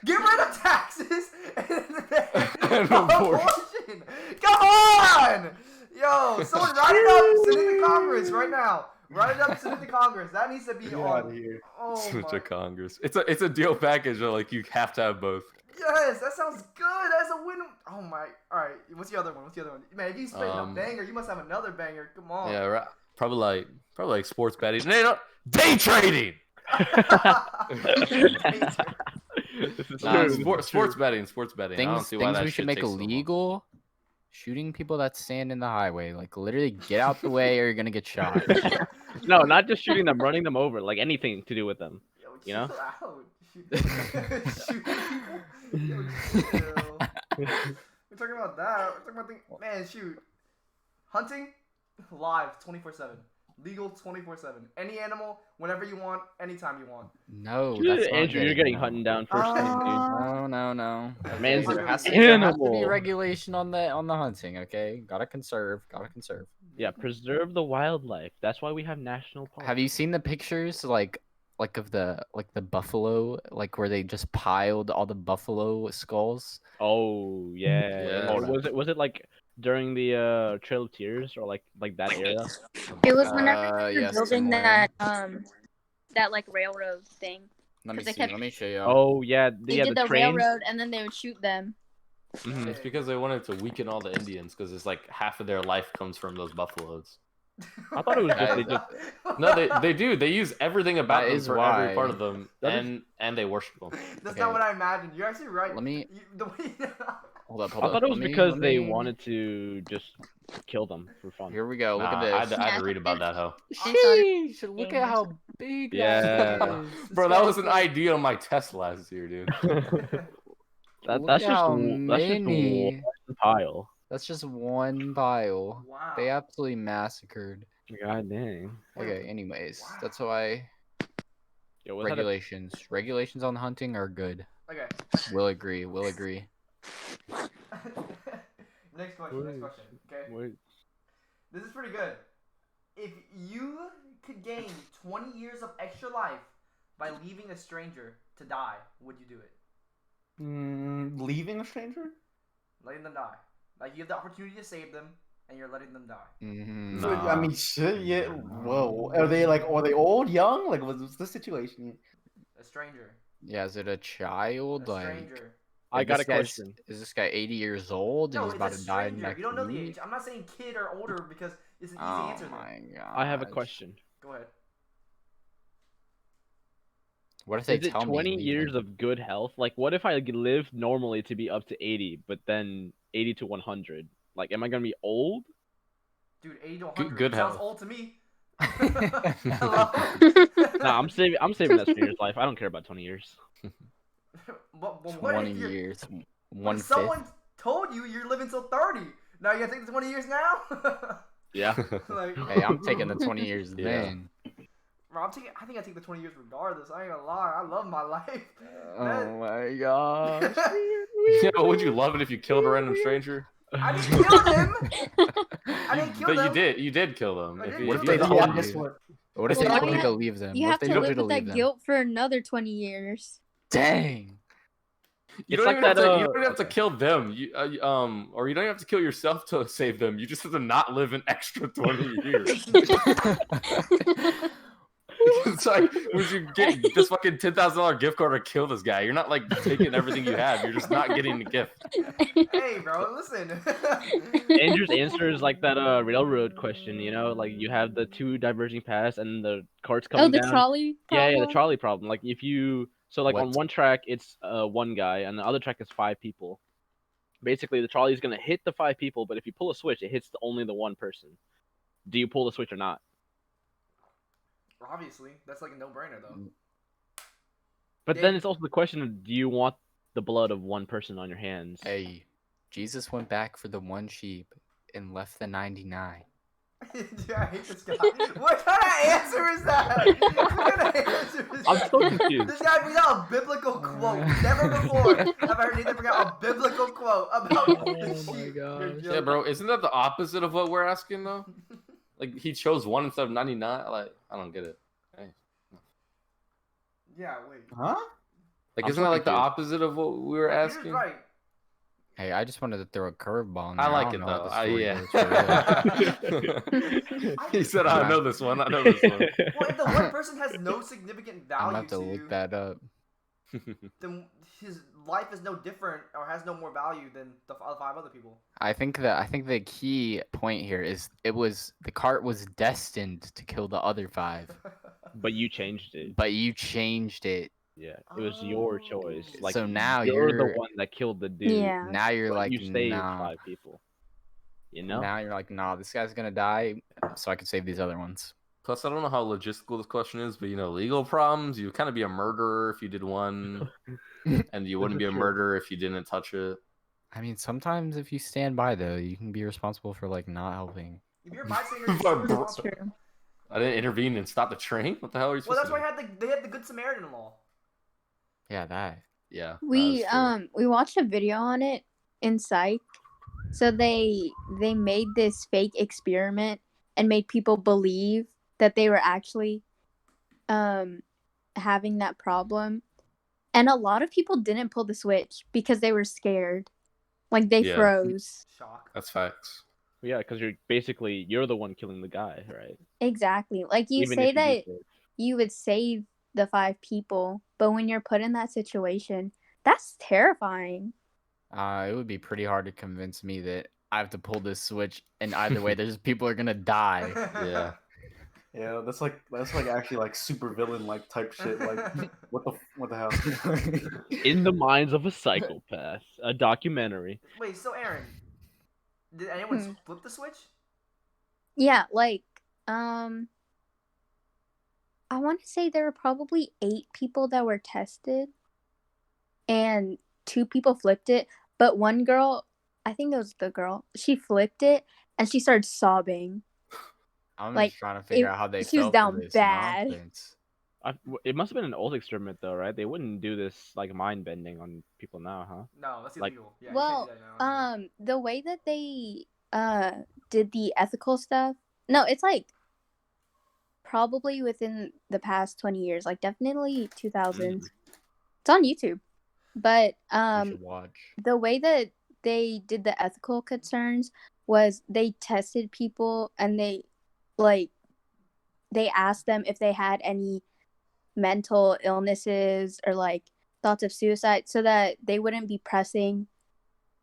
Get rid of taxes and abortion. Come on, yo! Someone write it up, send it to Congress right now. Write it up, send it to Congress. That needs to be on.
here.
Oh
Switch
my.
to Congress. It's a deal package where like you have to have both.
Yes, that sounds good. That's a win. Oh my. All right, what's the other one? Man, if you spit a banger, you must have another banger. Come on.
Yeah, right. Probably like sports betting. No, day trading.
This is
Nah,
true.
sports betting. I don't see why
Things
that
we
shit
should make
takes so long.
illegal. Shooting people that stand in the highway. Like, literally get out the way or you're gonna get shot.
No, not just shooting them, running them over, like anything to do with them.
Yo,
You know?
chill out. Shoot people. Yo, chill. We're talking about that. We're talking about things. Man, shoot. Hunting, live 24/7. Legal 24/7. Any animal, whenever you want, anytime you want.
No,
Dude,
that's not
Andrew, you're
good.
getting hunting down first thing,
No.
Man's
There
an
has to be
animal.
regulation on the hunting. Okay, gotta conserve.
dude. Yeah, preserve the wildlife. That's why we have national parks.
Have you seen the pictures like of the buffalo, like where they just piled all the buffalo skulls?
Oh yeah.
Yeah.
Oh, was it like during the Trail of Tears or like that era?
It was whenever they were
yes,
building
somewhere.
that like railroad thing.
Let me
'Cause they
see.
kept-
Let me show you.
Oh yeah,
They
yeah,
did
the
the
trains.
railroad and then they would shoot them.
Mhm.
It's because they wanted to weaken all the Indians because it's like half of their life comes from those buffaloes.
I thought it was just
That
they
is-
just
No, they do. They use everything about
That
them
is
for every part
why.
of them,
That is-
and they worship them.
That's
Okay.
not what I imagined. You're actually right.
Let me-
The way
Hold up.
I thought it was
Let me-
because
let
they
me-
wanted to just kill them for fun.
Here we go. Look
Nah,
at
I
this.
had to read about that, hoe.
Sheesh, look at how big
Yeah.
that is.
Bro, that was an idea on my test last year, dude.
That's
Look
just
how
one
many.
pile.
That's just one pile.
Wow.
They absolutely massacred.
God dang.
Okay, anyways, that's why
Yo, was that a-
regulations on hunting are good.
Okay.
We'll agree.
Next question. Okay.
Wait.
This is pretty good. If you could gain 20 years of extra life, by leaving a stranger to die, would you do it?
Leaving a stranger?
Letting them die. Like you have the opportunity to save them, and you're letting them die.
Mhm.
So,
Nah.
I mean, shit. Yeah. Whoa. Are they old, young? Like, what's the situation?
A stranger.
Yeah, is it a child?
A
Like,
stranger.
I
if
got
this
a
guy's-
question.
Is this guy 80 years old and
No,
he's
it's
about
a
to die
stranger.
next
You don't know the
week?
age. I'm not saying kid or older because it's an easy
Oh
answer. Then.
my god.
I have a question.
Go ahead.
What if they
Is it
tell me
20
leave
years
them?
of good health? Like, what if I lived normally to be up to 80, but then 80 to 100? Like, am I gonna be old?
Dude, 80 to 100
good
sounds
health.
old to me. Hello?
Nah, I'm saving that stranger's life. I don't care about 20 years.
What
20
if you're,
years.
when
1/5.
someone told you you're living till 30, now you gotta take the 20 years now?
Yeah.
Like,
Hey, I'm taking the 20 years
Yeah.
then.
bro, I think I take the 20 years regardless. I ain't gonna lie. I love my life.
Oh my gosh.
Yeah, but would you love it if you killed a random stranger?
I didn't kill him. I didn't kill
But
them.
you did. You did kill them.
I
If
did
you,
kill
if
What if
they
they
them.
told
told
guess
you.
what?
What if
Well,
they
now
told
you
you to
have-
leave them?
You
What
have
if
to
they told
live
you to
with that
leave them?
guilt for another 20 years.
Dang.
You
It's
don't
like
even have
that,
to. You don't have to
okay.
kill them. You or you don't have to kill yourself to save them. You just have to not live an extra 20 years. It's like, would you get this fucking $10,000 gift card to kill this guy? You're not like taking everything you have. You're just not getting the gift.
Hey, bro, listen.
Andrew's answer is like that railroad question, you know? Like, you have the two diverging paths and the carts coming
Oh, the
down.
trolley
Yeah, the
problem?
trolley problem. Like, if you... So, like, on
What?
one track, it's one guy, and the other track is 5 people. Basically, the trolley is going to hit the 5 people, but if you pull a switch, it hits only the one person. Do you pull the switch or not?
Obviously, that's like a no-brainer though.
But
Yeah.
then it's also the question of, do you want the blood of one person on your hands?
Hey, Jesus went back for the one sheep and left the 99.
Dude, I hate this guy. What kind of answer is that? What kind of answer is
I'm
that?
so confused.
This guy brings out a biblical quote. Never before have I heard Nathan bring out a biblical quote about the
Oh my
sheep. You're
gosh.
Yeah, bro. Isn't that the opposite of what we're asking though? Like he chose 1 instead of 99. Like I don't get it. Hey.
Yeah, wait.
Huh?
Like
I'm
isn't
so
that like the
confused.
opposite of what we were
Peter's
asking?
right.
Hey, I just wanted to throw a curveball in
I
there.
like
don't
it
know how
though.
the story
Yeah.
goes for real.
He said, "I know this one. I know this one."
Well, if the one person has no significant
I'm
value
about to
to
look
you,
that up.
then his life is no different or has no more value than the 5 other people.
I think the key point here is the cart was destined to kill the other 5,
But you changed it.
but you changed it.
Yeah, it was your choice.
Oh.
Like,
So now
you're the
you're-
one that killed the dude.
Yeah.
Now you're
but
like,
you saved
nah.
5 people. You know?
Now you're like, nah, this guy's gonna die, so I can save these other ones.
Plus, I don't know how logistical this question is, but legal problems. You would kind of be a murderer if you did one, and you wouldn't be a
True.
murderer if you didn't touch it.
I mean, sometimes if you stand by though, you can be responsible for like not helping.
If you're a bystander, you're
But
still
bro-
responsible.
True.
I didn't intervene and stop the train. What the hell are you
Well,
supposed
that's
to
why they had the Good Samaritan law.
Yeah, that.
do? Yeah.
We
that's true.
we watched a video on it in Psych. So they made this fake experiment and made people believe that they were actually having that problem. And a lot of people didn't pull the switch because they were scared. Like they
Yeah.
froze.
Shock.
That's facts.
Yeah, because you're the one killing the guy, right?
Exactly. Like you
Even
say
if you do
that
save.
you would save the 5 people, but when you're put in that situation, that's terrifying.
It would be pretty hard to convince me that I have to pull this switch, and either way, there's people are gonna die.
Yeah.
Yeah, that's like actually like super villain like type shit. Like what the hell?
In the Minds of a Psychopath, a documentary.
Wait, so Aaron, did anyone
Hmm.
flip the switch?
Yeah, like I want to say there were probably 8 people that were tested and 2 people flipped it, but one girl, I think it was the girl, she flipped it and she started sobbing.
I'm
Like,
just trying to figure out how they
she was
fell
down
for this
bad.
nonsense.
It must have been an old experiment, though, right? They wouldn't do this like mind bending on people now, huh?
No, that's
Like-
illegal. Yeah, you
Well,
can't do that now.
the way that they did the ethical stuff, no, it's like probably within the past 20 years, like definitely 2000s.
Mm.
It's on YouTube. But
You should watch.
the way that they did the ethical concerns was they tested people and they asked them if they had any mental illnesses or like thoughts of suicide so that they wouldn't be pressing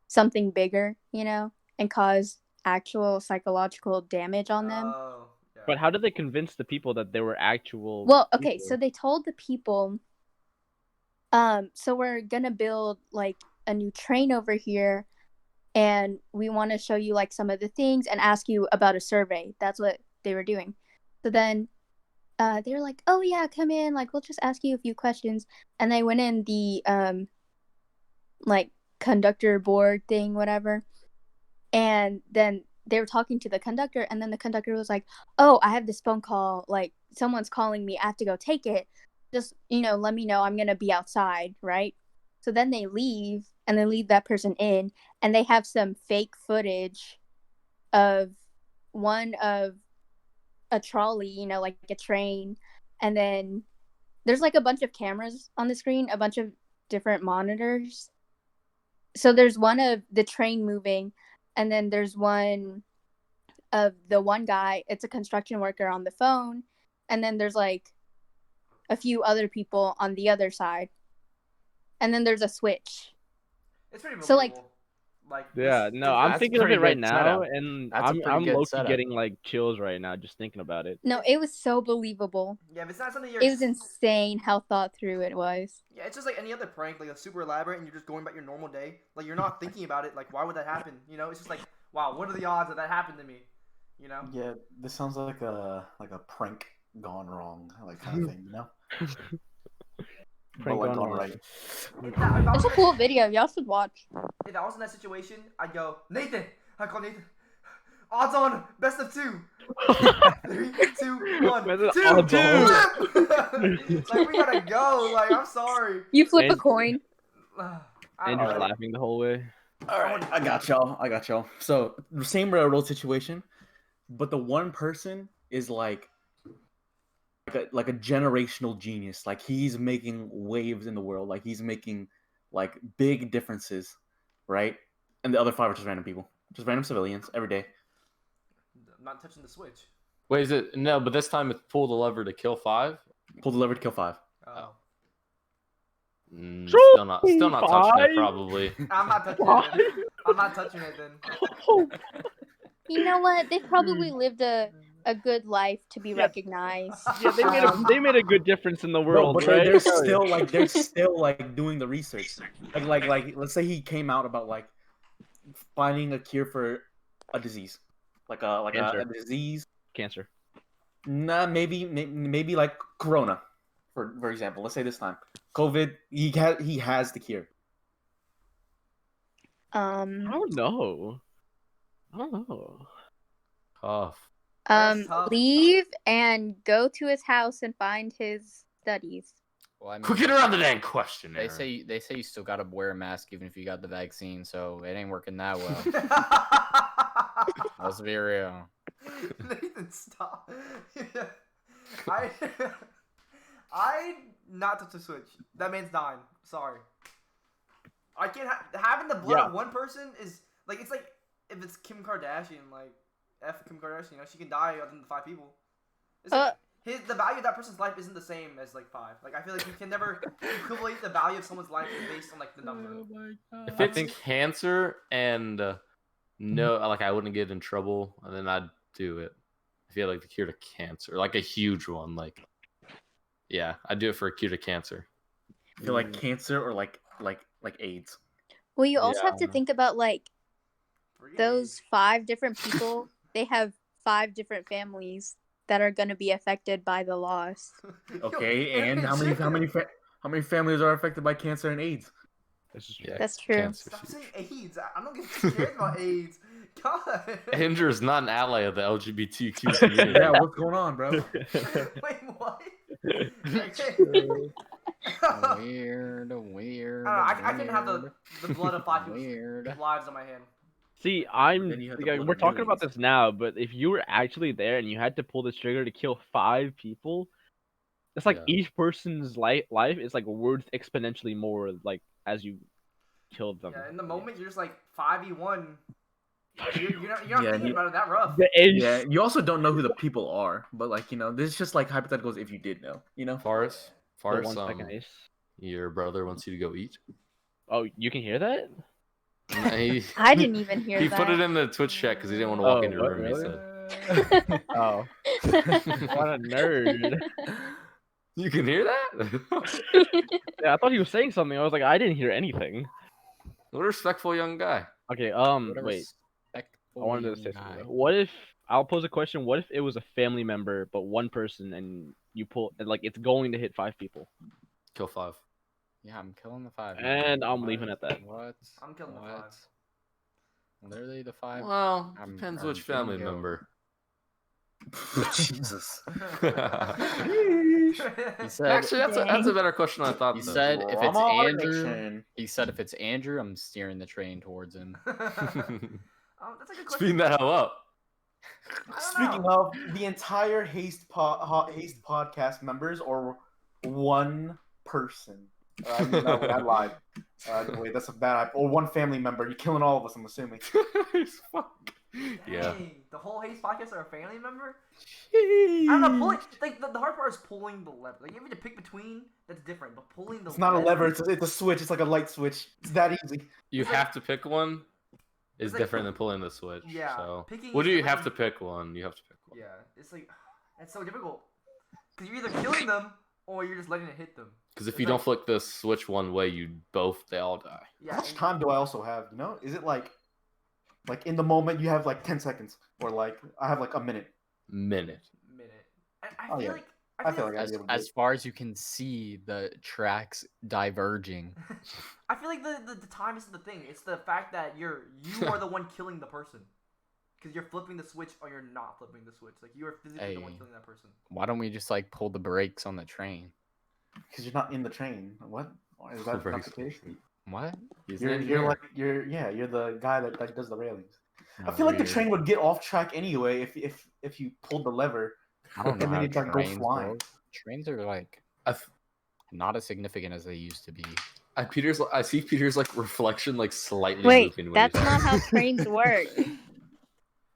something bigger, and cause actual psychological damage on them.
Oh, yeah.
But how did they convince the people that they were actual?
Well, okay,
people?
so they told the people, so we're gonna build like a new train over here, and we want to show you like some of the things and ask you about a survey. That's what they were doing. So then they were like, oh yeah, come in, like we'll just ask you a few questions. And they went in the like conductor board thing, whatever, and then they were talking to the conductor, and then the conductor was like, oh, I have this phone call, like someone's calling me, I have to go take it, just let me know, I'm gonna be outside, right? So then they leave, and they leave that person in, and they have some fake footage of one of a trolley, like a train, and then there's like a bunch of cameras on the screen, a bunch of different monitors. So there's one of the train moving, and then there's one of the one guy, it's a construction worker, on the phone, and then there's like a few other people on the other side, and then there's a switch.
It's pretty
So, like-
Yeah, no, I'm
That's
thinking of
pretty
it right
good
now,
setup.
and
That's a
I'm
pretty good
low-key
setup.
getting like chills right now just thinking about it.
No, it was so believable.
Yeah, if it's not something you're.
It was insane how thought through it was.
Yeah, it's just like any other prank, like a super elaborate, and you're just going about your normal day. Like you're not thinking about it. Like why would that happen? It's just like, wow, what are the odds that happened to me?
Yeah, this sounds like a prank gone wrong, like kind of thing,
Prank
but like
gone
gone
wrong.
right.
If that
It's a
was
cool video. Y'all should watch.
if I was in that situation, I'd go, Nathan. I call Nathan. Odds on, best of 2. 3, 2, 1.
Best
2,
of odds
on. Like we gotta go. Like I'm sorry.
You flip a
And-
coin.
I
And
don't
just
know.
laughing the whole way.
All right, I got y'all. So the same railroad situation, but the one person is like a generational genius. Like he's making waves in the world. Like he's making like big differences, right? And the other 5 are just random people, just random civilians every day.
I'm not touching the switch.
Wait, is it no? But this time it's pull the lever to kill 5.
Pull the lever to kill 5.
Oh.
Still not touching
Five?
it. Probably.
I'm not touching it. I'm not touching it then.
You know what? They probably lived a good life to be recognized.
Yeah, they made a good difference in the
Bro,
world,
but
right?
they're still like doing the research. Like let's say he came out about like finding a cure for a disease, like a
Cancer.
disease.
Cancer.
Nah, maybe like Corona, for example. Let's say this time, COVID. He has the cure.
I don't know.
Tough.
That's tough.
Leave and go to his house and find his studies.
Well, I mean,
Quick, get around the dang question.
they say you still gotta wear a mask even if you got the vaccine, so it ain't working that well. Let's be real.
Nathan, stop. I not touch the switch. That man's dying. Sorry. I can't having the blood of one person is like it's like if it's Kim Kardashian, like F Kim Kardashian, she can die other than 5 people. It's like, the value of that person's life isn't the same as like 5. Like I feel like you can never equate the value of someone's life based on like the number.
If it's cancer and no, like I wouldn't get in trouble, and then I'd do it. If you had like the cure to cancer, like a huge one, like yeah, I'd do it for a cure to cancer.
I feel like cancer or like AIDS.
Well, you also have to
Yeah.
think about like
Free.
those 5 different people. They have 5 different families that are going to be affected by the loss.
Okay, and how many families are affected by cancer and AIDS?
This is
Yeah,
That's true.
cancer's
Stop
huge.
saying AIDS. I don't give a shit about AIDS. God.
Andrew is not an ally of the LGBTQ community.
Yeah, what's going on, bro?
Wait, what? Okay.
Weird.
I can't have the blood of 5 people's
Weird.
lives on my hand.
See,
Then you have to blow
we're
the
talking about
millions.
this now, but if you were actually there and you had to pull this trigger to kill 5 people, it's like
Yeah.
each person's life is like worth exponentially more, like as you kill them.
Yeah, in the moment you're just like 5v1. You're not
Yeah,
thinking
you-
about it that rough.
The ace.
Yeah, you also don't know who the people are, but like this is just like hypotheticals if you did know,
Forrest,
The
Forrest,
1 second ace.
your brother wants you to go eat.
Oh, you can hear that?
He,
I didn't even hear
he
that.
put it in the Twitch chat because he didn't want to walk in your
what,
room.
really?
He said.
Oh, what a nerd.
You can hear that?
Yeah, I thought he was saying something. I was like, I didn't hear anything.
What a respectful young guy.
Okay,
What a
wait. I
respectful
wanted to
young
say
guy.
something. What if I'll pose a question? What if it was a family member, but one person, and you pull, and like it's going to hit 5 people?
Kill 5.
Yeah, I'm killing the 5.
And I'm
What?
leaving at that.
What?
I'm killing the
What?
5.
Literally the 5.
Well,
I'm-
depends
I'm
which family
bingo.
member.
Jesus.
He said.
Actually, that's a better question I thought.
He
though.
said if it's
Drama
Andrew.
nation.
He said if it's Andrew, I'm steering the train towards him.
That's a good question.
Speeding that hell up.
I don't
Speaking
know.
of the entire Haste podcast members, or one person. No, I lied. Wait, that's a bad. Or one family member. You're killing all of us. I'm assuming.
Fuck. Yeah.
Dang, the whole Haste Podcast are a family member? I don't know, pulling, like, the hard part is pulling the lever. Like, you have to pick between, that's different, but pulling the
It's not a lever. It's a switch. It's like a light switch. It's that easy.
You
It's like-
have to pick one. Is
it's like-
different than pulling the switch.
Yeah,
So.
picking
What do
is
you have to
different.
pick one? You have to pick one.
Yeah, it's like, it's so difficult. Because you're either killing them, or you're just letting it hit them.
Because if
It's
you
like-
don't flick the switch one way, they all die.
Yeah,
How much
and-
time do I also have? You know, is it like in the moment you have like 10 seconds, or like I have like a minute?
Minute.
minute. I
Oh,
feel
yeah.
like,
I feel like I'd
As,
be able to do
as far as you can see, the tracks diverging.
I feel like the time isn't the thing. It's the fact that you are the one killing the person. Because you're flipping the switch or you're not flipping the switch. Like, you are physically the one
Hey.
killing that person.
Why don't we just like pull the brakes on the train?
because you're not in the train. What? Why is that not the case?
What?
He's an
You're
engineer.
you're the guy that does the railings. I
Oh,
feel like the
weird.
train would get off track anyway if you pulled the lever.
I don't know
and then
how
you'd, like, go
trains
flying.
work. Trains are like
I th-
not as significant as they used to be.
I see Peter's like reflection like slightly
Wait,
moving. When
that's
he's
not how
talking.
trains work.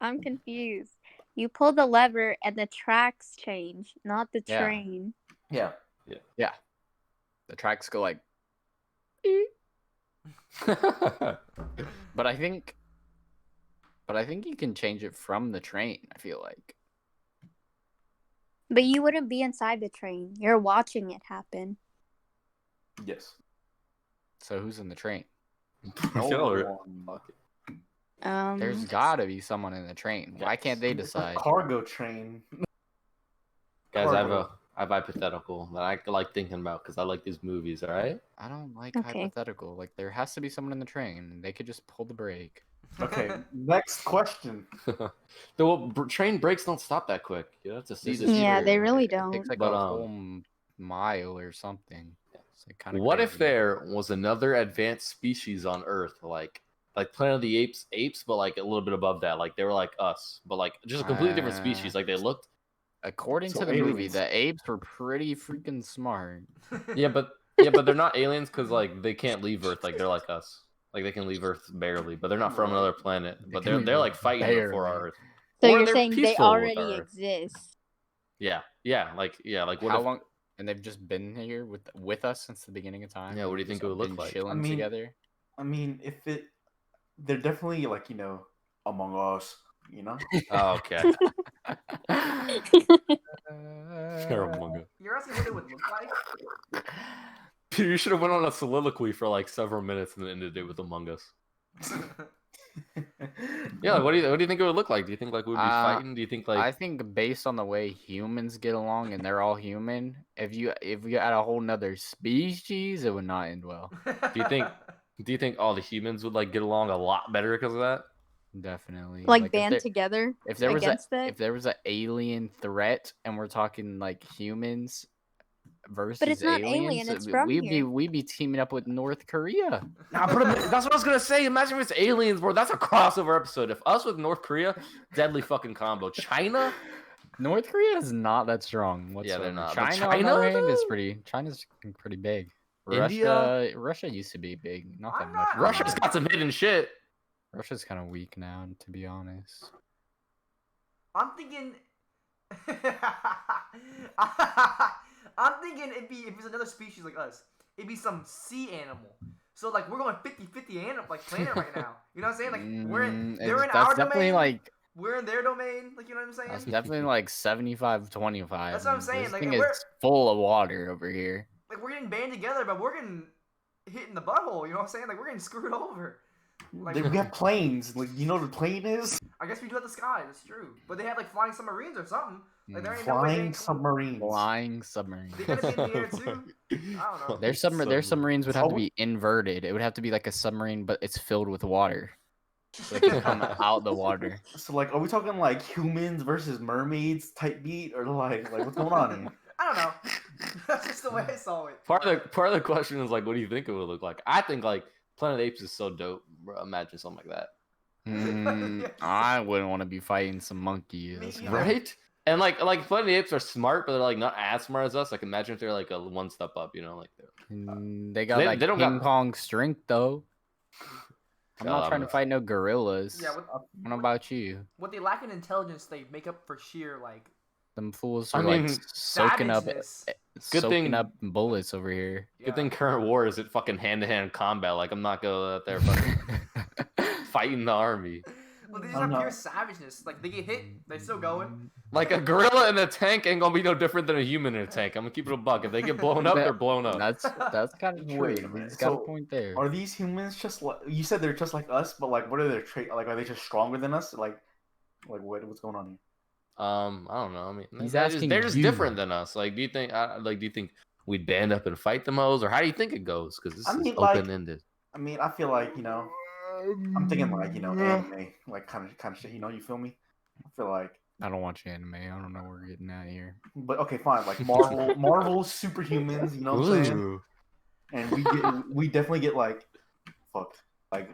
I'm confused. You pull the lever and the tracks change, not the
Yeah.
train.
Yeah.
The tracks go like, but I think you can change it from the train. I feel like.
But you wouldn't be inside the train. You're watching it happen.
Yes.
So who's in the train?
Killer.
There's gotta be someone in the train. Why can't they
It's a
decide?
cargo train.
Guys, I have
Cargo.
a hypothetical that I like thinking about because I like these movies. All right.
I don't like
Okay.
hypothetical. Like there has to be someone in the train. They could just pull the brake.
Okay. Next question.
Train brakes don't stop that quick. You have to see
This
this.
is
Yeah,
true.
they really
It
don't.
takes like
But,
a whole mile or something. It's like kind of.
What if there was another advanced species on Earth, like Planet of the Apes, but like a little bit above that, like they were like us, but like just a completely different species. Like they looked,
According
So
to the movie,
aliens.
the apes were pretty freaking smart.
yeah, but they're not aliens because like they can't leave Earth. Like they're like us. Like they can leave Earth barely, but they're not from another planet. But
can
they're
leave
like fighting
barely.
for our Earth.
So
Or
you're
they're
saying they
peaceful with
already
our Earth.
exist.
Yeah, like what
How
if?
long? And they've just been here with us since the beginning of time.
Yeah, what do you think
Just
it would look
been
like?
Chilling
I mean,
together.
I mean, they're definitely like among us.
Oh, okay. Terrible.
You're asking what it would look like?
Peter, you should have went on a soliloquy for like several minutes and then ended it with Among Us. Yeah, like, what do you think it would look like? Do you think like we'd be fighting? Do you think
I
like
think based on the way humans get along and they're all human, if we had a whole nother species, it would not end well.
do you think all the humans would like get along a lot better because of that?
Definitely.
Like
if
band
there-
together
if there was
against it.
if there was an alien threat and we're talking like humans, versus
But it's not
aliens,
alien, it's from here.
we'd be teaming up with North Korea.
Nah, but that's what I was gonna say. Imagine if it's aliens, bro. That's a crossover episode. If us with North Korea, deadly fucking combo. China,
North Korea is not that strong whatsoever.
they're not. But
China, on the other hand, is
though?
China's pretty big.
India?
Russia used to be big. Not that
I'm
much.
not-
Russia's got some hidden shit.
Russia's kind of weak now, to be honest.
I'm thinking. I'm thinking if it's another species like us, it'd be some sea animal. So like we're going 50-50 animal like planet right now. You know what I'm saying? Like they're in our
definitely
domain.
like
We're in their domain. Like you know what I'm saying?
that's definitely like 75-25.
That's what I'm saying,
This
like,
thing
and we're-
is full of water over here.
Like we're getting banned together, but we're getting hit in the butthole. You know what I'm saying? Like we're getting screwed over. Like
We have planes. Like, you know what a plane is?
I guess we do have the sky. That's true. But they have like flying submarines or something. Like there ain't no way they
Flying
can-
submarines.
Flying submarine.
They gotta be in the air too. I don't know.
Their submarines would have to
So-
be inverted. It would have to be like a submarine, but it's filled with water. So it can come out the water.
So, like, are we talking, like, humans versus mermaids type beat? Or, like what's going on here?
I don't know. That's just the way I saw it.
Part of the question is like, what do you think it would look like? I think like Planet of the Apes is so dope, bro. Imagine something like that,
I wouldn't want to be fighting some monkeys.
Me
That's
either.
not-
right? And like Planet of the Apes are smart, but they're like not as smart as us. Like imagine if they're like a one step up, you know? Like
They got
They-
like
they don't
King
got-
Kong strength though. I'm not trying to fight no gorillas.
Yeah,
What about you?
what they lack in intelligence, they make up for sheer like
Them fools
I
are like
mean,
soaking up,
savageness.
Good
soaking
thing-
up bullets over here.
Yeah.
good thing current war is at fucking hand to hand combat. Like I'm not going out there fucking fighting the army.
Well, they just
I
have
don't
pure
know.
savageness. Like they get hit, they still going.
Like a gorilla in a tank ain't gonna be no different than a human in a tank. I'm gonna keep it a buck. If they get blown up, they're blown up.
That's kind of true.
Wait a minute.
He's got a
So,
point there.
Are these humans just like you said? They're just like us, but like, what are their traits? Like, are they just stronger than us? Like what's going on here?
I don't know. I mean,
He's
they're just,
asking
they're just
you.
different than us. Like, do you think we'd band up and fight the most, or how do you think it goes? Because this
I
is
mean, like-
open ended.
I mean, I feel like I'm thinking like anime, like kind of shit. You feel me? I feel like,
I don't watch anime. I don't know what we're getting at here.
but okay, fine. Like Marvel superhumans. You know what I'm saying? And we definitely get like fucked. Like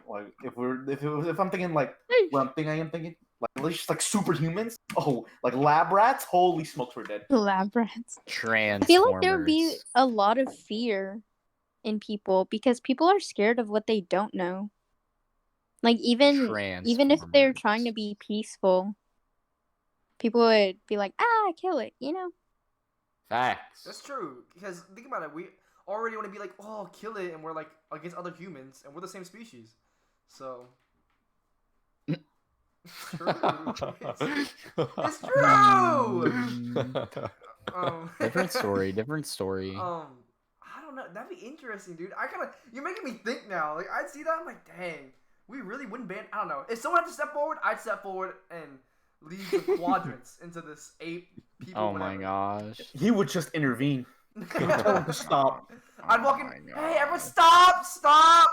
if I'm thinking like what I'm thinking like at least just like superhumans. Oh, like lab rats. Holy smokes, we're dead.
Lab rats.
Transformers.
I feel like there would be a lot of fear in people because people are scared of what they don't know. Like even if they're trying to be peaceful, people would be like, kill it, you know?
Facts.
That's true. Because think about it, we already want to be like, oh, kill it, and we're like against other humans, and we're the same species. So. True. It's true.
Different story. Different story.
I don't know. That'd be interesting, dude. You're making me think now. Like I'd see that, I'm like, dang, we really wouldn't ban. I don't know. If someone had to step forward, I'd step forward and lead the quadrants into this ape people.
Oh my
whatever.
gosh.
He would just intervene. He would tell him to stop.
I'd
Oh
walk in.
my
Hey, everyone,
gosh.
stop!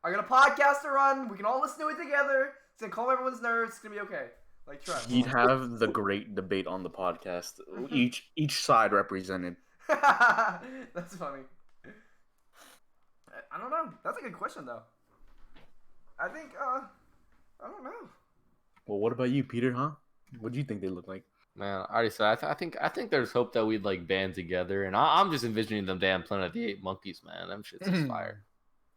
I got a podcast to run. We can all listen to it together. It's gonna calm everyone's nerves. It's gonna be okay. Like trust.
You'd have the great debate on the podcast. Each side represented.
That's funny. I don't know. That's a good question though. I think I don't know.
Well, what about you, Peter? Huh? What do you think they look like?
Man, I already said. I think there's hope that we'd like band together, and I'm just envisioning them damn Planet of the Apes monkeys, man. Them shits is fire.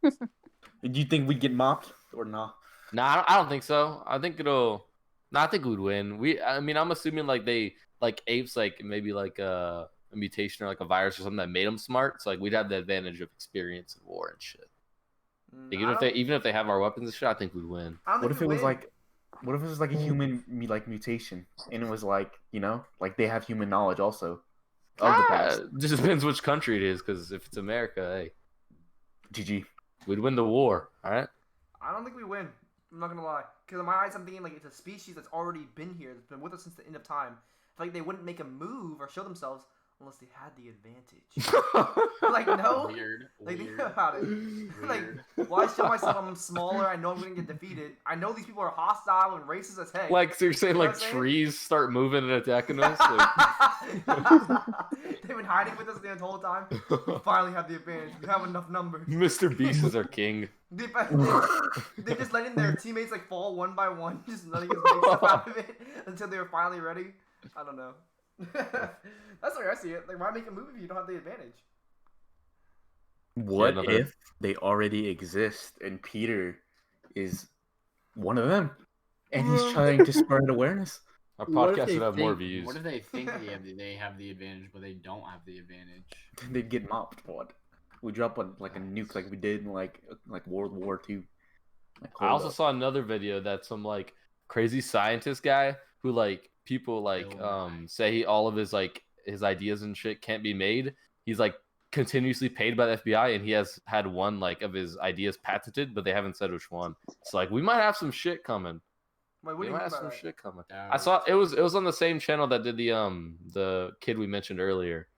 Do you think we'd get mopped or not?
Nah, I don't think so. I think I think we'd win. I mean, I'm assuming like they like apes, like maybe like a mutation or like a virus or something that made them smart. So like we'd have the advantage of experience in war and shit. Like, even if they have our weapons and shit, I think we'd win.
What if it was like a human mutation and it was like like they have human knowledge also of the past?
Just depends which country it is, because if it's America, hey,
GG.
we'd win the war. All right.
I don't think we win. I'm not gonna lie. Because in my eyes, I'm thinking like it's a species that's already been here, that's been with us since the end of time. I feel like they wouldn't make a move or show themselves unless they had the advantage. Like, no.
Weird.
Like, think about it. Like, why show myself I'm smaller? I know I'm gonna get defeated. I know these people are hostile and racist as heck.
Like, so you're saying
You know
like
what I'm saying?
trees start moving and attacking us? Like,
They've been hiding with us the whole time. We finally have the advantage. We have enough numbers.
Mr. Beast is our king.
They're just letting their teammates like fall one by one, just letting us make stuff out of it until they were finally ready. I don't know. That's the way I see it. Like, why make a move if you don't have the advantage?
What
another-
if they already exist and Peter is one of them, and he's trying to spread awareness?
Our
What if
podcast
they
would have more
think-
views.
What if they think they have the advantage, but they don't have the advantage?
Then they'd get mopped. What? We drop a nuke like we did in like World War II. Like,
I also saw another video that some like crazy scientist guy who like people like
Oh my.
say all of his like his ideas and shit can't be made. He's like continuously paid by the FBI, and he has had one like of his ideas patented, but they haven't said which one. So like we might have some shit coming.
Wait, what do
We
you
might
mean
have
by
some
that?
shit coming.
That
I saw it
was-
was on the same channel that did the kid we mentioned earlier.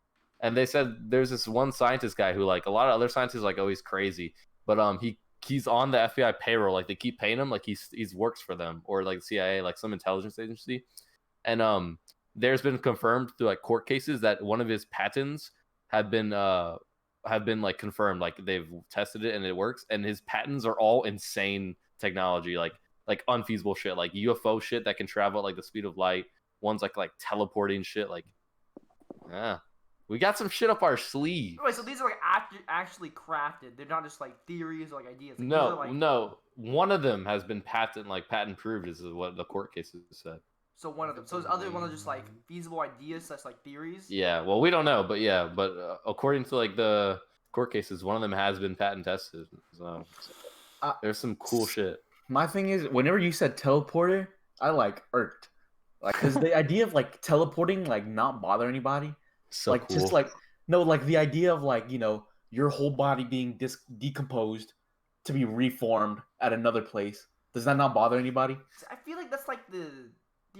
And they said there's this one scientist guy who like a lot of other scientists like he's crazy, but he's on the FBI payroll, like they keep paying him like he's works for them or like CIA, like some intelligence agency. And there's been confirmed through like court cases that one of his patents have been like confirmed, like they've tested it and it works, and his patents are all insane technology, like unfeasible shit, like UFO shit that can travel at like the speed of light. One's like teleporting shit, like yeah. We got some shit up our sleeve.
Wait, so these are like actually crafted. They're not just like theories or like ideas. Like, these
No,
are, like...
no. One of them has been patent proved, is what the court cases said.
So one of them. So those other ones are just like feasible ideas, such like theories.
Yeah, well, we don't know, but yeah, according to like the court cases, one of them has been patent tested. So there's some cool shit.
My thing is, whenever you said teleporter, I like irked, like because the idea of like teleporting, like not bother anybody,
So
like
cool.
just like no, like the idea of like your whole body being decomposed to be reformed at another place. Does that not bother anybody?
I feel like that's like the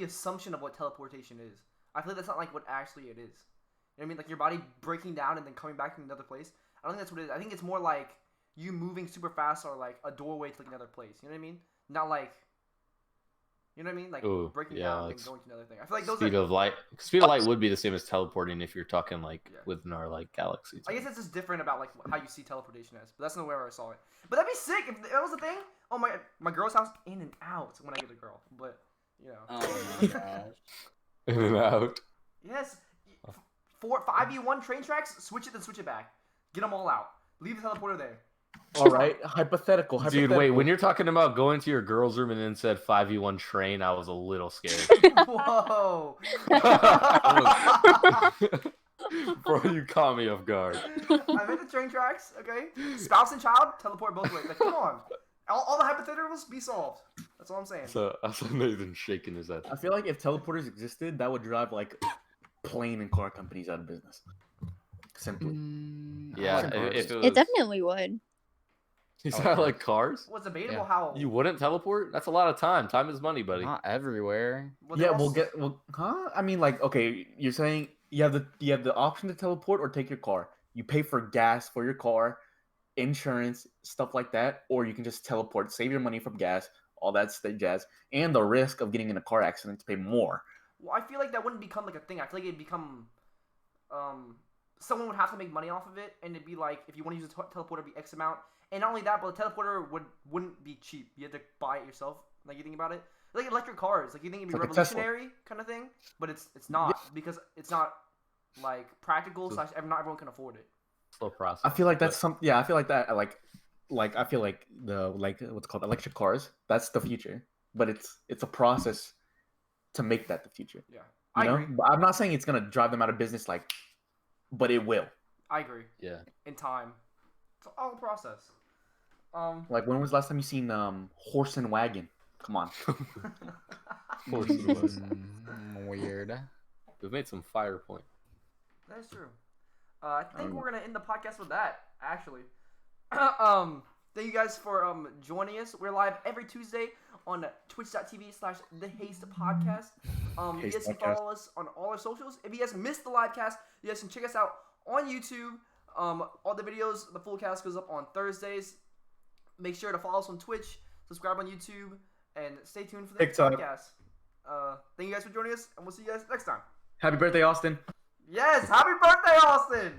assumption of what teleportation is. I feel like that's not like what actually it is. You know what I mean? Like your body breaking down and then coming back to another place. I don't think that's what it is. I think it's more like you moving super fast or like a doorway to like another place. You know what I mean? Not like, you know what I mean? Like
Ooh,
breaking
yeah,
down
like
and going to another thing. I feel like those
speed
are.
of light. Speed of light would be the same as teleporting if you're talking like
Yeah.
within our like galaxy.
I guess it's just different about like how you see teleportation as. But that's not where I saw it. But that'd be sick if that was the thing. Oh my girl's house in and out when I get a girl. But you know.
Oh my gosh.
In and out.
Yes. 5v1 train tracks, switch it, then switch it back. Get them all out. Leave the teleporter there.
All right, hypothetical.
Dude, wait, when you're talking about going to your girl's room and then said 5v1 train, I was a little scared.
Whoa.
Bro, you caught me off guard.
I meant the train tracks, okay? Spouse and child, teleport both ways. Like, come on. All the hypotheticals be solved. That's all I'm saying.
So I saw Nathan shaking his head.
I feel like if teleporters existed, that would drive like plane and car companies out of business. Simply.
Yeah,
like
if it was...
It definitely would.
Is that like cars?
Well, it's debatable
Yeah.
how.
You wouldn't teleport? That's a lot of time. Time is money, buddy.
Not everywhere.
Well, they're
Yeah, we'll
also-
get. Well, huh? I mean, like, okay, you're saying you have the option to teleport or take your car. You pay for gas for your car, insurance, stuff like that, or you can just teleport, save your money from gas, all that jazz, and the risk of getting in a car accident to pay more.
Well, I feel like that wouldn't become like a thing. I feel like it'd become. Someone would have to make money off of it, and it'd be like if you want to use a teleporter, it'd be X amount. And not only that, but the teleporter wouldn't be cheap. You have to buy it yourself. Like you think about it, like electric cars. Like you think it'd be
Like a Tesla.
revolutionary kind of thing, but it's not because it's not like practical.
So-
Slash, not everyone can afford it.
Slow process.
I feel like that's some. Yeah, I feel like that. Like I feel like the what's called electric cars. That's the future, but it's a process to make that the future.
Yeah,
You
I
know,
agree.
but I'm not saying it's gonna drive them out of business. Like, but it will.
I agree.
Yeah.
In time, it's all a process.
Like, when was the last time you seen Horse and Wagon? Come on.
Horse and Wagon.
Weird.
We've made some fire point.
That is true. I think we're gonna end the podcast with that. Actually, thank you guys for joining us. We're live every Tuesday on twitch.tv/the Haste Podcast. You
Haste
guys can
Podcast.
follow us on all our socials. If you guys missed the live cast, you guys can check us out on YouTube. All the videos, the full cast goes up on Thursdays. Make sure to follow us on Twitch, subscribe on YouTube, and stay tuned for the next
TikTok.
podcast. Thank you guys for joining us, and we'll see you guys next time.
Happy birthday, Austin.
Yes, happy birthday, Austin!